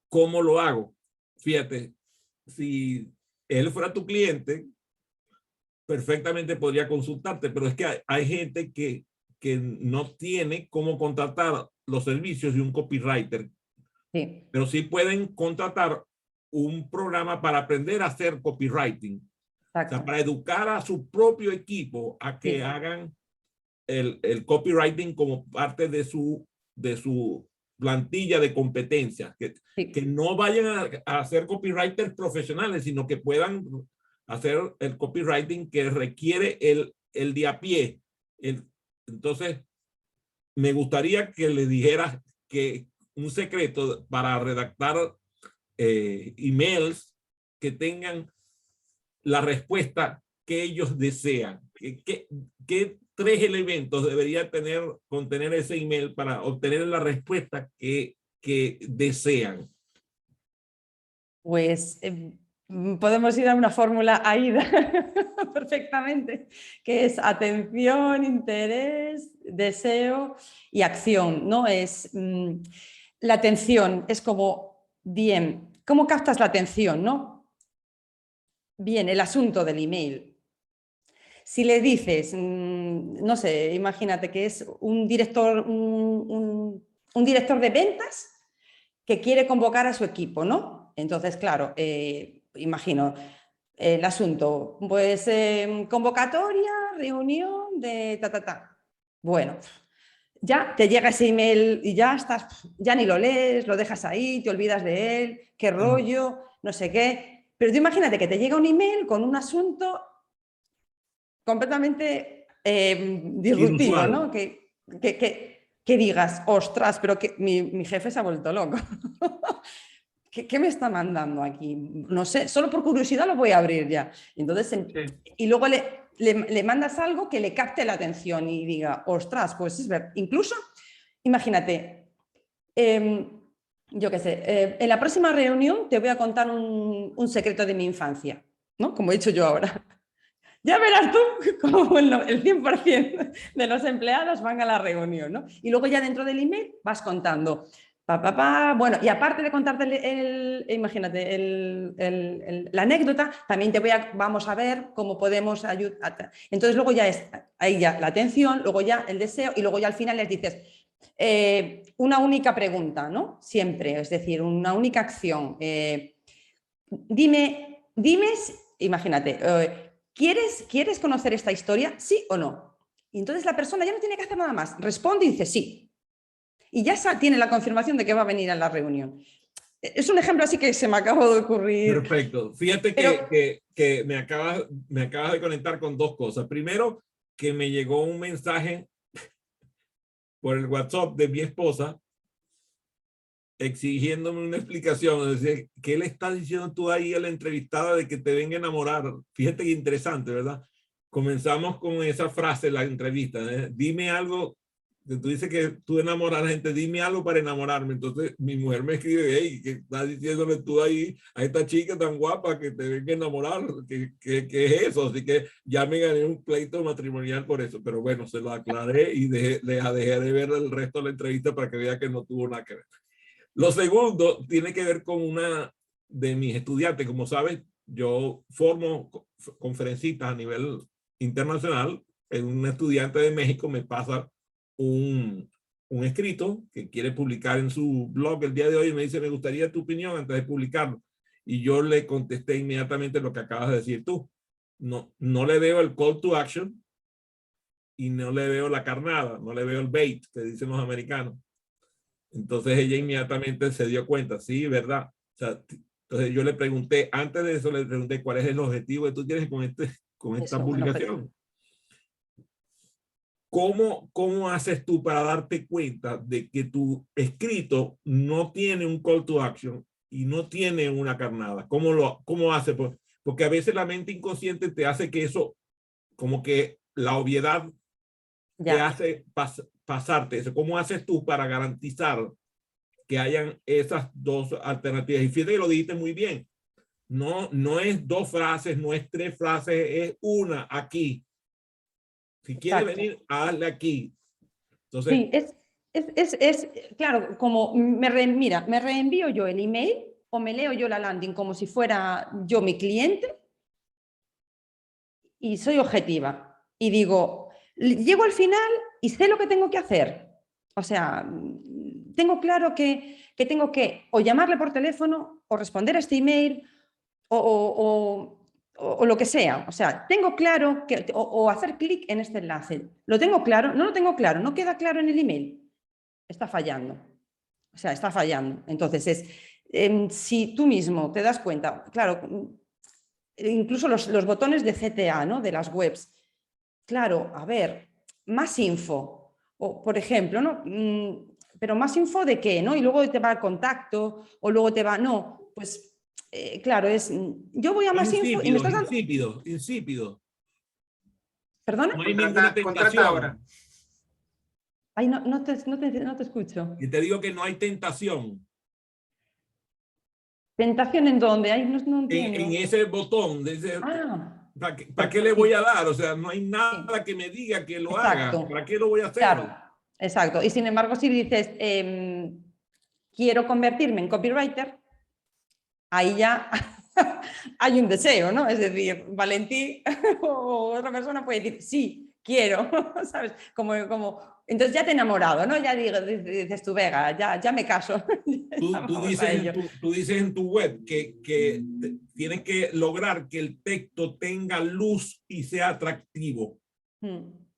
¿cómo lo hago? Fíjate, si él fuera tu cliente, perfectamente podría consultarte, pero es que hay gente que no tiene cómo contratar los servicios de un copywriter. Sí. Pero sí pueden contratar un programa para aprender a hacer copywriting. Exacto. sea, para educar a su propio equipo a que Sí. hagan el copywriting como parte de su plantilla de competencias, que Sí. no vayan a ser copywriters profesionales, sino que puedan hacer el copywriting que requiere el de a pie. Entonces, me gustaría que le dijeras que un secreto para redactar emails que tengan la respuesta que ellos desean. ¿Qué 3 elementos debería contener ese email para obtener la respuesta que desean? Pues podemos ir a una fórmula AIDA perfectamente, que es atención, interés, deseo y acción, ¿no? La atención es como, bien, ¿cómo captas la atención, no? Bien, el asunto del email. Si le dices, no sé, imagínate que es un director de ventas que quiere convocar a su equipo, ¿no? Entonces, claro, imagino el asunto, pues convocatoria, reunión de ta. Bueno, ya te llega ese email y ya estás, ya ni lo lees, lo dejas ahí, te olvidas de él, qué rollo, no sé qué. Pero tú imagínate que te llega un email con un asunto completamente disruptivo, Inusual. ¿no? Que digas, ostras, pero que mi jefe se ha vuelto loco. ¿Qué me está mandando aquí? No sé, solo por curiosidad lo voy a abrir ya. Entonces, Sí. y luego le mandas algo que le capte la atención y diga, ostras, pues es verdad. Incluso, imagínate, yo qué sé, en la próxima reunión te voy a contar un secreto de mi infancia, ¿no? Como he dicho yo ahora. Ya verás tú cómo el 100% de los empleados van a la reunión, ¿no? Y luego ya dentro del email vas contando. Bueno, y aparte de contarte imagínate, la anécdota, también vamos a ver cómo podemos ayudar. Entonces luego ya es ahí ya la atención, luego ya el deseo y luego ya al final les dices una única pregunta, ¿no? Siempre, es decir, una única acción. Dime, imagínate, ¿quieres conocer esta historia? ¿Sí o no? Y entonces la persona ya no tiene que hacer nada más. Responde y dice sí. Y ya tiene la confirmación de que va a venir a la reunión. Es un ejemplo así que se me acaba de ocurrir. Perfecto. Fíjate Pero, que me acabas de conectar con 2 cosas. Primero, que me llegó un mensaje por el WhatsApp de mi esposa exigiéndome una explicación. Es decir, ¿qué le estás diciendo tú ahí a la entrevistada de que te venga a enamorar? Fíjate que interesante, ¿verdad? Comenzamos con esa frase en la entrevista. Dime algo, que tú dices que tú enamoras a la gente, dime algo para enamorarme. Entonces mi mujer me escribe, hey, ¿qué estás diciéndole tú ahí a esta chica tan guapa que te venga a enamorar? ¿Qué es eso? Así que ya me gané un pleito matrimonial por eso. Pero bueno, se lo aclaré y dejé de ver el resto de la entrevista para que vea que no tuvo nada que ver. Lo segundo tiene que ver con una de mis estudiantes. Como sabes, yo formo conferencistas a nivel internacional. Un estudiante de México me pasa un escrito que quiere publicar en su blog el día de hoy y me dice, me gustaría tu opinión antes de publicarlo. Y yo le contesté inmediatamente lo que acabas de decir tú. No le veo el call to action y no le veo la carnada, no le veo el bait que dicen los americanos. Entonces ella inmediatamente se dio cuenta, sí, ¿verdad? O sea, entonces yo le pregunté, antes de eso le pregunté cuál es el objetivo que tú tienes con esta publicación. ¿Cómo haces tú para darte cuenta de que tu escrito no tiene un call to action y no tiene una carnada? ¿Cómo hace? Porque a veces la mente inconsciente te hace que eso, como que la obviedad te hace pasarte eso. ¿Cómo haces tú para garantizar que hayan esas 2 alternativas? Y fíjate que lo dijiste muy bien. No es 2 frases, no es 3 frases, es una aquí. Si quiere venir, hazle aquí. Entonces, sí, claro, como me reenvío yo el email o me leo yo la landing como si fuera yo mi cliente y soy objetiva. Y digo, llego al final y sé lo que tengo que hacer. O sea, tengo claro que tengo que o llamarle por teléfono o responder a este email o o lo que sea. O sea, tengo claro que, o hacer clic en este enlace. ¿Lo tengo claro? No lo tengo claro. ¿No queda claro en el email? Está fallando. O sea, está fallando. Entonces, si tú mismo te das cuenta, claro, incluso los botones de CTA, ¿no? De las webs. Claro, a ver, más info. O, por ejemplo, ¿no? Pero más info de qué, ¿no? Y luego te va al contacto, o luego te va, no, pues claro, yo voy a más info y me estás dando... Insípido. ¿Perdona? No hay ninguna Contrata ahora. tentación. Ay, no te escucho. Y te digo que no hay tentación. ¿Tentación en dónde? Ay, no entiendo. En ese botón. Ah, ¿Para qué le voy a dar? O sea, no hay nada que me diga que lo haga. exacto. ¿Para qué lo voy a hacer? Claro, exacto. Y sin embargo, si dices, quiero convertirme en copywriter, ahí ya hay un deseo, ¿no? Es decir, Valentí o otra persona puede decir, sí, quiero, ¿sabes? Entonces ya te he enamorado, ¿no? Ya dices tú, Vega, ya me caso. Tú dices en tu web que tienes que lograr que el texto tenga luz y sea atractivo.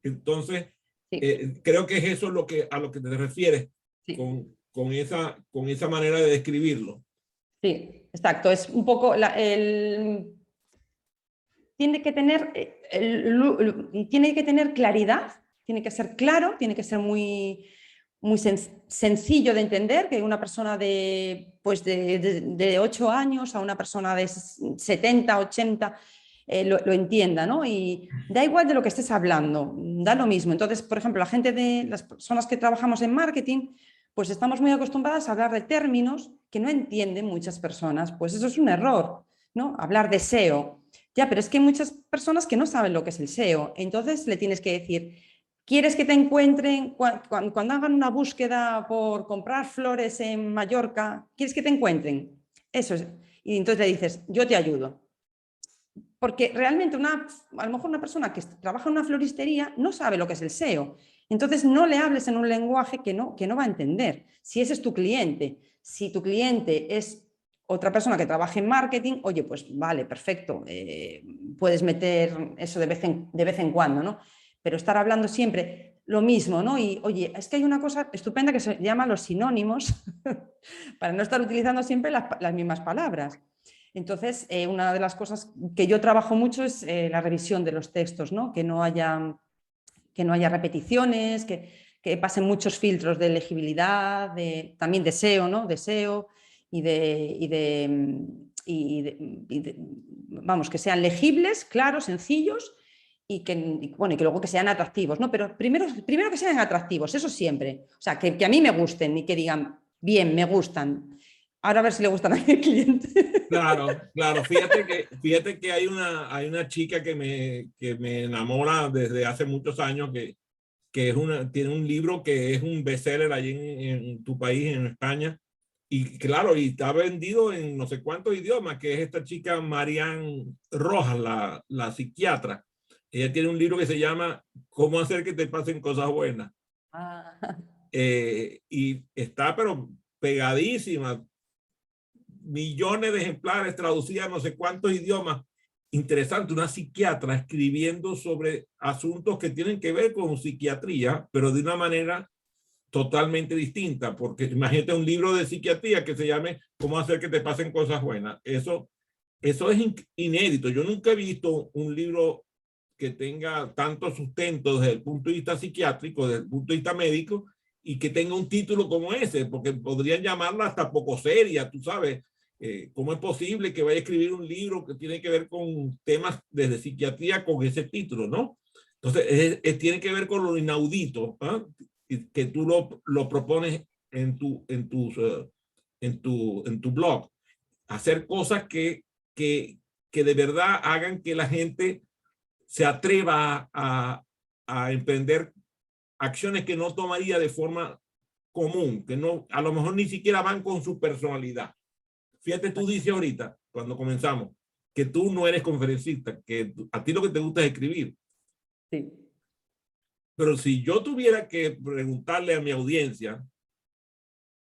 Entonces, sí. creo que es eso a lo que te refieres Sí. con esa manera de describirlo. Sí, exacto. Es un poco tiene que tener claridad, tiene que ser claro, tiene que ser muy sencillo de entender, que una persona de 8 años a una persona de 70, 80 lo entienda, ¿no? Y da igual de lo que estés hablando, da lo mismo. Entonces, por ejemplo, las personas que trabajamos en marketing, pues estamos muy acostumbradas a hablar de términos que no entienden muchas personas. Pues eso es un error, ¿no? Hablar de SEO. Ya, pero es que hay muchas personas que no saben lo que es el SEO. Entonces le tienes que decir, ¿quieres que te encuentren cuando hagan una búsqueda por comprar flores en Mallorca? ¿Quieres que te encuentren? Eso es. Y entonces le dices, yo te ayudo. Porque realmente a lo mejor una persona que trabaja en una floristería no sabe lo que es el SEO. Entonces no le hables en un lenguaje que no va a entender. Si ese es tu cliente, si tu cliente es otra persona que trabaja en marketing, oye, pues vale, perfecto, puedes meter eso de vez en cuando, ¿no? Pero estar hablando siempre lo mismo, ¿no? Y oye, es que hay una cosa estupenda que se llama los sinónimos, para no estar utilizando siempre las mismas palabras. Entonces, una de las cosas que yo trabajo mucho es la revisión de los textos, ¿no? Que no haya repeticiones, que pasen muchos filtros de legibilidad, también de SEO, ¿no? De SEO vamos, que sean legibles, claros, sencillos y que luego que sean atractivos, ¿no? Pero primero que sean atractivos, eso siempre. O sea, que a mí me gusten y que digan, bien, me gustan. Ahora a ver si le gustan a mi cliente. Claro. Fíjate que hay una chica que me enamora desde hace muchos años, que tiene un libro que es un bestseller allí en tu país, en España. Y claro, y está vendido en no sé cuántos idiomas, que es esta chica Marianne Rojas, la psiquiatra. Ella tiene un libro que se llama ¿Cómo hacer que te pasen cosas buenas? Y está pero pegadísima, millones de ejemplares traducidas a no sé cuántos idiomas. Interesante, una psiquiatra escribiendo sobre asuntos que tienen que ver con psiquiatría, pero de una manera totalmente distinta, porque imagínate un libro de psiquiatría que se llame ¿Cómo hacer que te pasen cosas buenas? Eso es inédito. Yo nunca he visto un libro que tenga tanto sustento desde el punto de vista psiquiátrico, desde el punto de vista médico, y que tenga un título como ese, porque podrían llamarla hasta poco seria, tú sabes. ¿Cómo es posible que vaya a escribir un libro que tiene que ver con temas desde psiquiatría con ese título, no? Entonces, tiene que ver con lo inaudito, ¿eh? Que tú lo propones en tu blog. Hacer cosas que de verdad hagan que la gente se atreva a emprender acciones que no tomaría de forma común, que no, a lo mejor ni siquiera van con su personalidad. Fíjate, tú dices ahorita, cuando comenzamos, que tú no eres conferencista, que a ti lo que te gusta es escribir. Sí. Pero si yo tuviera que preguntarle a mi audiencia,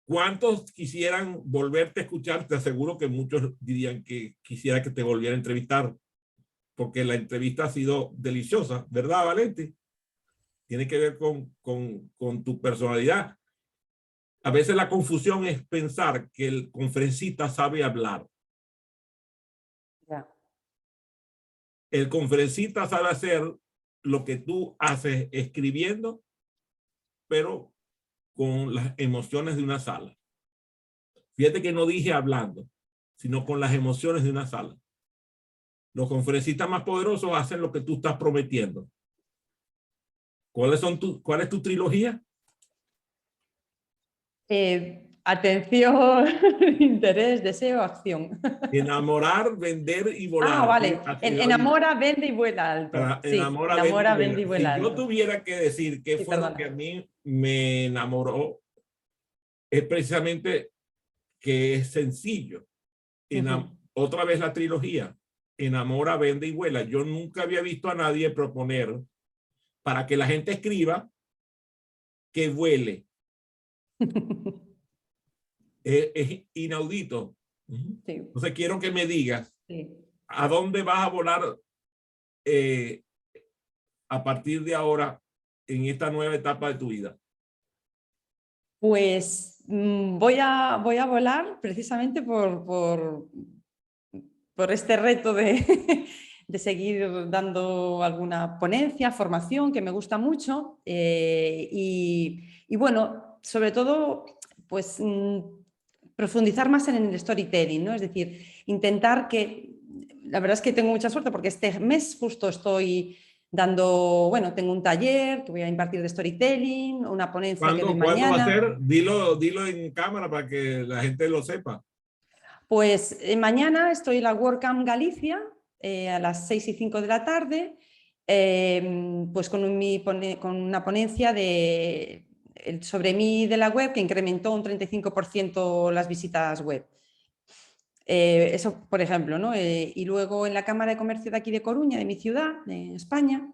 ¿cuántos quisieran volverte a escuchar? Te aseguro que muchos dirían que quisiera que te volviera a entrevistar. porque la entrevista ha sido deliciosa, ¿verdad, Valenti? Tiene que ver con tu personalidad. A veces la confusión es pensar que el conferencista sabe hablar. Ya. El conferencista sabe hacer lo que tú haces escribiendo, pero con las emociones de una sala. Fíjate que no dije hablando, sino con las emociones de una sala. Los conferencistas más poderosos hacen lo que tú estás prometiendo. ¿Cuál es tu trilogía? Atención, interés, deseo, acción. Enamorar, vender y volar. Ah, vale. Enamora, vende y vuela alto. Sí, Enamora, vende y enamora, vuela. vende y vuela Si yo alto. tuviera que decir qué Sí, fue lo perdona. que a mí me enamoró, es precisamente que es sencillo. Otra vez la trilogía. Enamora, vende y vuela. Yo nunca había visto a nadie proponer para que la gente escriba que vuele. Es inaudito. Sí, Entonces quiero que me digas sí. a dónde vas a volar a partir de ahora en esta nueva etapa de tu vida. Pues voy a volar precisamente por este reto de, de seguir dando alguna ponencia, formación, que me gusta mucho. Y bueno, sobre todo, pues profundizar más en el storytelling, ¿no? Es decir, intentar que, la verdad es que tengo mucha suerte porque este mes justo estoy dando, bueno, tengo un taller que voy a impartir de storytelling, una ponencia que doy ¿Cuándo va a mañana. ser? Dilo en cámara para que la gente lo sepa. Pues mañana estoy en la WordCamp Galicia a las 6:05 de la tarde, pues con una ponencia sobre mí de la web que incrementó un 35% las visitas web. Eso, por ejemplo, ¿no? Y luego en la Cámara de Comercio de aquí de Coruña, de mi ciudad, de España,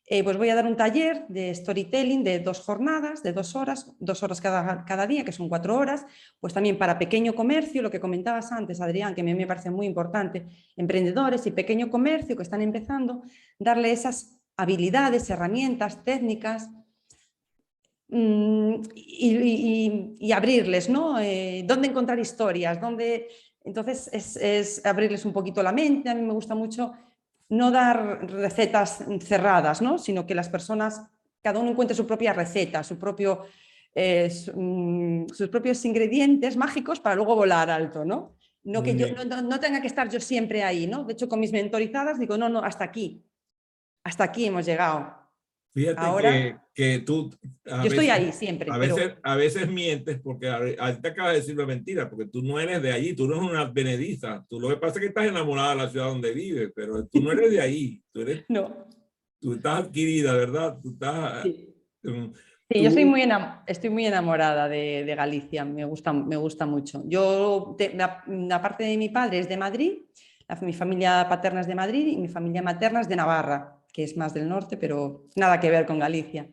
pues voy a dar un taller de storytelling de 2 jornadas, de 2 horas cada día, que son 4 horas, pues también para pequeño comercio, lo que comentabas antes, Adrián, que a mí me parece muy importante, emprendedores y pequeño comercio que están empezando, darle esas habilidades, herramientas, técnicas y abrirles, ¿no? ¿Dónde encontrar historias? Entonces es abrirles un poquito la mente. A mí me gusta mucho no dar recetas cerradas, ¿no? Sino que las personas, cada uno encuentre su propia receta, sus propios ingredientes mágicos para luego volar alto, ¿no? No que yo no tenga que estar yo siempre ahí, ¿no? De hecho, con mis mentorizadas digo, no, hasta aquí hemos llegado. Fíjate ahora, que tú yo estoy ahí siempre, a veces mientes porque ahorita acabas de decir una mentira, porque tú no eres de allí, tú no eres una benediza. Tú lo que pasa es que estás enamorada de la ciudad donde vives, pero tú no eres de ahí. No. Tú estás adquirida, ¿verdad? Sí. Sí, yo estoy muy enamorada de Galicia, me gusta mucho. Yo, la parte de mi padre es de Madrid, mi familia paterna es de Madrid y mi familia materna es de Navarra, que es más del norte, pero nada que ver con Galicia.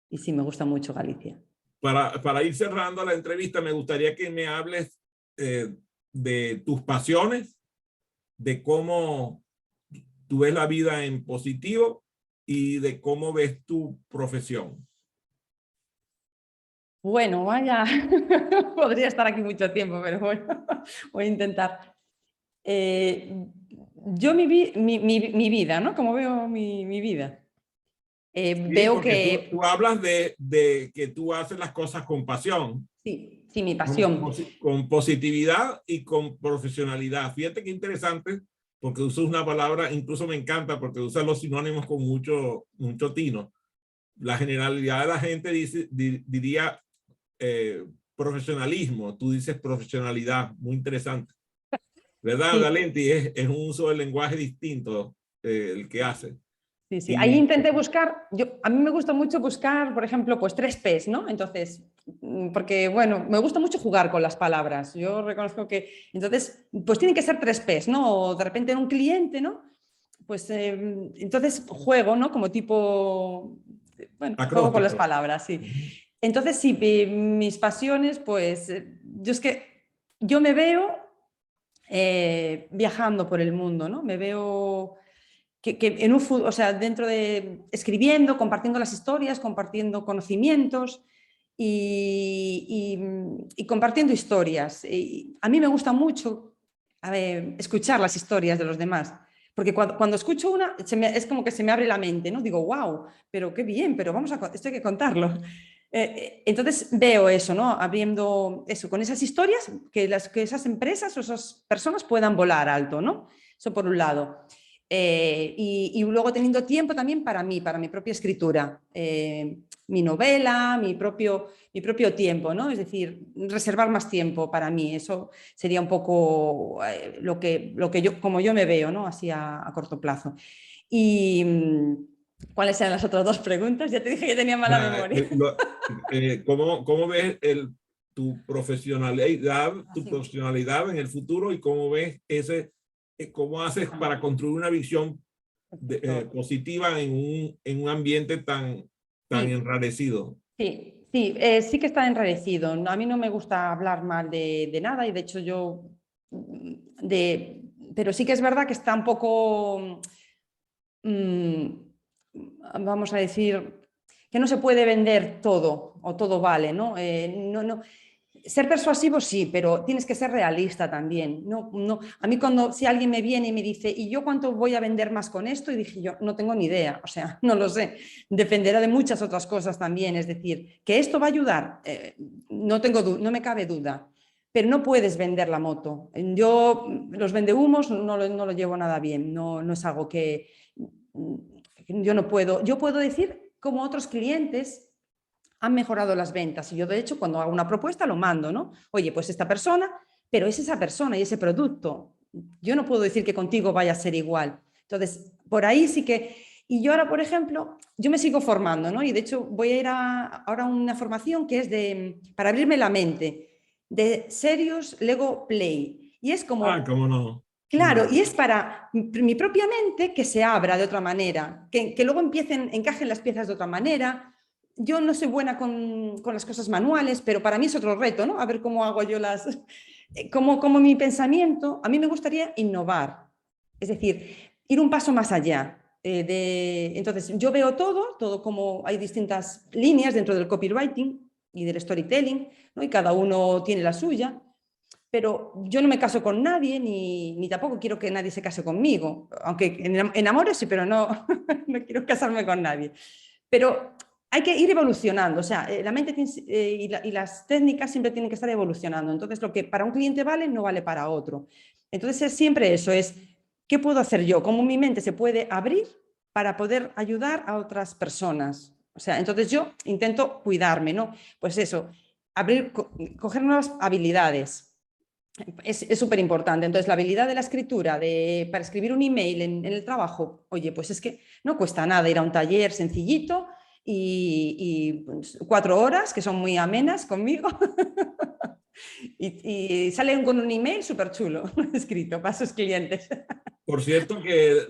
Y sí, me gusta mucho Galicia. Para ir cerrando la entrevista, me gustaría que me hables de tus pasiones, de cómo tú ves la vida en positivo y de cómo ves tu profesión. Bueno, vaya, podría estar aquí mucho tiempo, pero bueno, voy a intentar. Yo mi vida, ¿no? Como veo mi vida. Sí, veo que... tú hablas de que tú haces las cosas con pasión. Sí, mi pasión. Con positividad y con profesionalidad. Fíjate qué interesante, porque usas una palabra, incluso me encanta, porque usas los sinónimos con mucho tino. La generalidad de la gente diría profesionalismo, tú dices profesionalidad, muy interesante. ¿Verdad, Sí. Valenti? Es un uso del lenguaje distinto el que hace. Sí. Ahí intenté buscar, a mí me gusta mucho buscar, por ejemplo, pues 3 P's, ¿no? Entonces, porque, bueno, me gusta mucho jugar con las palabras. Yo reconozco que, entonces, pues tienen que ser 3 P's, ¿no? O de repente en un cliente, ¿no? Pues entonces juego, ¿no? Como tipo, bueno, juego con las palabras, sí. Entonces, sí, mis pasiones, pues, yo me veo viajando por el mundo, ¿no? Me veo que en un o sea, dentro de escribiendo, compartiendo las historias, compartiendo conocimientos y compartiendo historias. Y a mí me gusta mucho escuchar las historias de los demás. Porque cuando escucho una, es como que se me abre la mente, ¿no? Digo, wow, pero qué bien, pero esto hay que contarlo. Entonces veo eso, ¿no? Abriendo eso, con esas historias, que esas empresas o esas personas puedan volar alto, ¿no? Eso por un lado. Y luego teniendo tiempo también para mí, para mi propia escritura, mi novela, mi propio tiempo, ¿no? Es decir, reservar más tiempo para mí, eso sería un poco lo que yo, como yo me veo, ¿no? Así a corto plazo. Y ¿cuáles eran las otras dos preguntas? Ya te dije que tenía mala memoria. ¿Cómo ves tu profesionalidad en el futuro y cómo ves cómo haces para construir una visión positiva en un ambiente tan enrarecido? Sí, sí que está enrarecido. A mí no me gusta hablar mal de nada y de hecho pero sí que es verdad que está un poco, vamos a decir, que no se puede vender todo o todo vale, ¿no? Ser persuasivo sí, pero tienes que ser realista también. A mí si alguien me viene y me dice, ¿y yo cuánto voy a vender más con esto? Y dije yo, no tengo ni idea, o sea, no lo sé. Dependerá de muchas otras cosas también. Es decir, que esto va a ayudar, no me cabe duda, pero no puedes vender la moto. Yo los vendehumos no lo llevo nada bien, no es algo que yo no puedo. Yo puedo decir como otros clientes han mejorado las ventas. Y yo, de hecho, cuando hago una propuesta lo mando, ¿no? Oye, pues esta persona, pero es esa persona y ese producto. Yo no puedo decir que contigo vaya a ser igual. Entonces, por ahí sí que... Y yo ahora, por ejemplo, yo me sigo formando, ¿no? Y de hecho voy a ir ahora a una formación que es para abrirme la mente, de Serious Lego Play. Y es como... ¿Cómo no? Claro, y es para mi propia mente que se abra de otra manera, que luego encajen las piezas de otra manera. Yo no soy buena con las cosas manuales, pero para mí es otro reto, ¿no? A ver cómo hago yo como mi pensamiento, a mí me gustaría innovar, es decir, ir un paso más allá. Entonces, yo veo todo como hay distintas líneas dentro del copywriting y del storytelling, ¿no? Y cada uno tiene la suya, pero yo no me caso con nadie, ni tampoco quiero que nadie se case conmigo, aunque enamores sí, pero no, no quiero casarme con nadie. Pero hay que ir evolucionando, o sea, la mente y las técnicas siempre tienen que estar evolucionando. Entonces, lo que para un cliente vale, no vale para otro. Entonces, es siempre eso, ¿qué puedo hacer yo? ¿Cómo mi mente se puede abrir para poder ayudar a otras personas? O sea, entonces yo intento cuidarme, ¿no? Pues eso, coger nuevas habilidades. Es súper importante. Entonces, la habilidad de la escritura, para escribir un email en el trabajo, oye, pues es que no cuesta nada ir a un taller sencillito y 4 horas, que son muy amenas conmigo, y salen con un email súper chulo escrito para sus clientes. Por cierto, que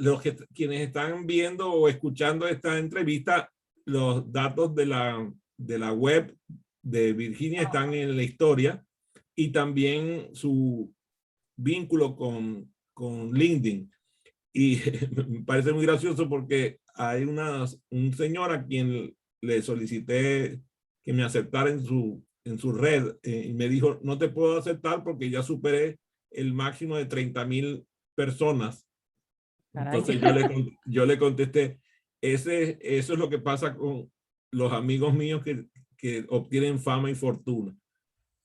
quienes están viendo o escuchando esta entrevista, los datos de la web de Virginia están en la historia y también su vínculo con LinkedIn. Y me parece muy gracioso porque hay un señor a quien le solicité que me aceptara en su red y me dijo, no te puedo aceptar porque ya superé el máximo de 30,000 personas. Caray. Entonces yo le contesté, eso es lo que pasa con los amigos míos que obtienen fama y fortuna.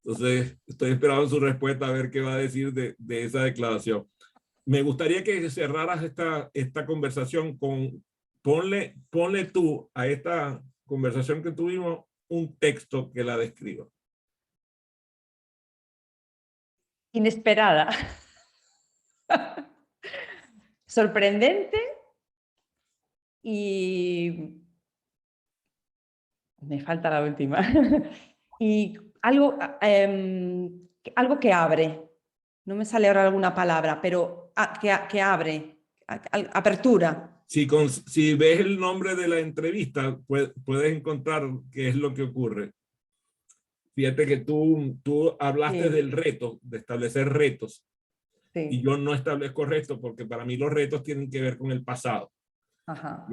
Entonces estoy esperando su respuesta a ver qué va a decir de esa declaración. Me gustaría que cerraras esta conversación ponle tú a esta conversación que tuvimos un texto que la describa. Inesperada. Sorprendente y me falta la última. Y algo que abre. No me sale ahora alguna palabra, pero que abre. Apertura. Si ves el nombre de la entrevista, puedes encontrar qué es lo que ocurre. Fíjate que tú hablaste Sí. del reto, de establecer retos. Sí. Y yo no establezco retos porque para mí los retos tienen que ver con el pasado. Ajá.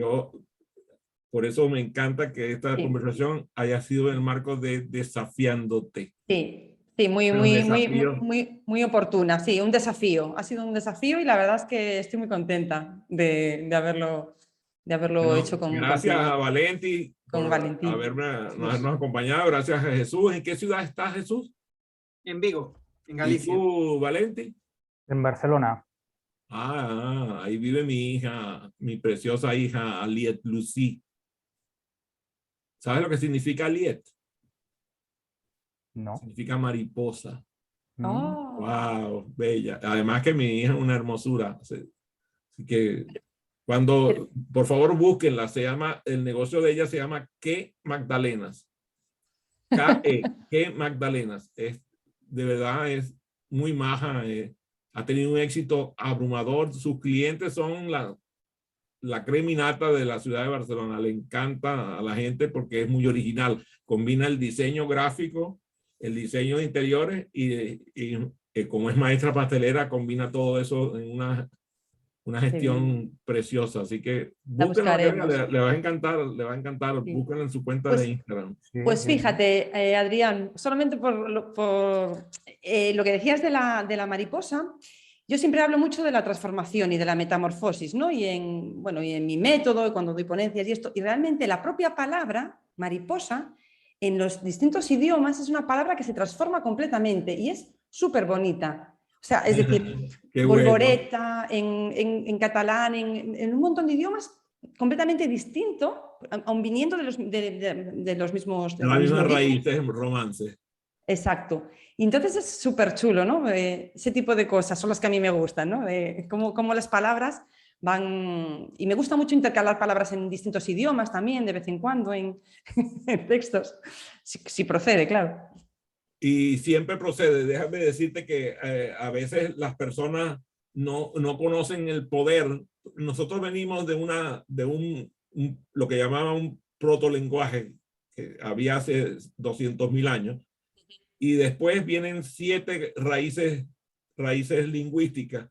Por eso me encanta que esta Sí. conversación haya sido en el marco de desafiándote. Sí, sí, muy, Los muy, muy, desafíos. muy oportuna. Sí, un desafío. Ha sido un desafío y la verdad es que estoy muy contenta de haberlo Bueno, hecho gracias a Valenti con por Valentín. habernos acompañado. Gracias a Jesús. ¿En qué ciudad estás, Jesús? En Vigo, en ¿Y Galicia. tú, Valenti? En Barcelona. Ahí vive mi hija, mi preciosa hija, Aliet Lucy. ¿Sabes lo que significa Aliet? No. Significa mariposa. Oh, Wow, bella. Además que mi hija es una hermosura. Así que por favor, búsquenla. El negocio de ella se llama ¿Qué Magdalenas? ¿Qué Magdalenas? De verdad es muy maja. Ha tenido un éxito abrumador. Sus clientes son la creminata de la ciudad de Barcelona. Le encanta a la gente porque es muy original. Combina el diseño gráfico, el diseño de interiores y como es maestra pastelera, combina todo eso en una gestión preciosa. Así que la búsquenla, buscaremos. le va a encantar, le va a encantar. Sí. Búsquenla en su cuenta Pues- de Instagram. Sí, Pues sí, sí. fíjate, Adrián, solamente por lo que decías de la mariposa, yo siempre hablo mucho de la transformación y de la metamorfosis, ¿no? Y en mi método, y cuando doy ponencias y esto, y realmente la propia palabra mariposa en los distintos idiomas es una palabra que se transforma completamente y es súper bonita. O sea, es decir, Qué bueno. volvoreta, en catalán, en un montón de idiomas completamente distinto, aun viniendo de los mismos... De la misma raíz, es romance. Exacto. Y entonces es súper chulo, ¿no? Ese tipo de cosas son las que a mí me gustan, ¿no? Cómo las palabras van... Y me gusta mucho intercalar palabras en distintos idiomas también, de vez en cuando, en textos. Si procede, claro. Y siempre procede. Déjame decirte que a veces las personas no conocen el poder. Nosotros venimos de lo que llamaban un protolenguaje que había hace 200.000 años. Y después vienen 7 raíces lingüísticas,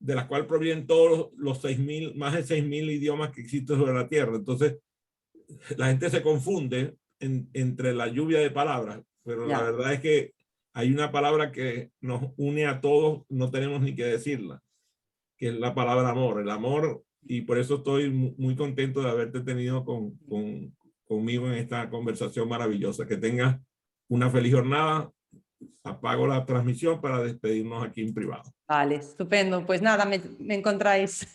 de las cuales provienen todos los 6.000, más de 6.000 idiomas que existen sobre la Tierra. Entonces, la gente se confunde entre la lluvia de palabras, pero la verdad es que hay una palabra que nos une a todos, no tenemos ni que decirla, que es la palabra amor, el amor, y por eso estoy muy contento de haberte tenido conmigo en esta conversación maravillosa. Que tengas una feliz jornada. Apago la transmisión para despedirnos aquí en privado. Vale, estupendo. Pues nada, me encontráis.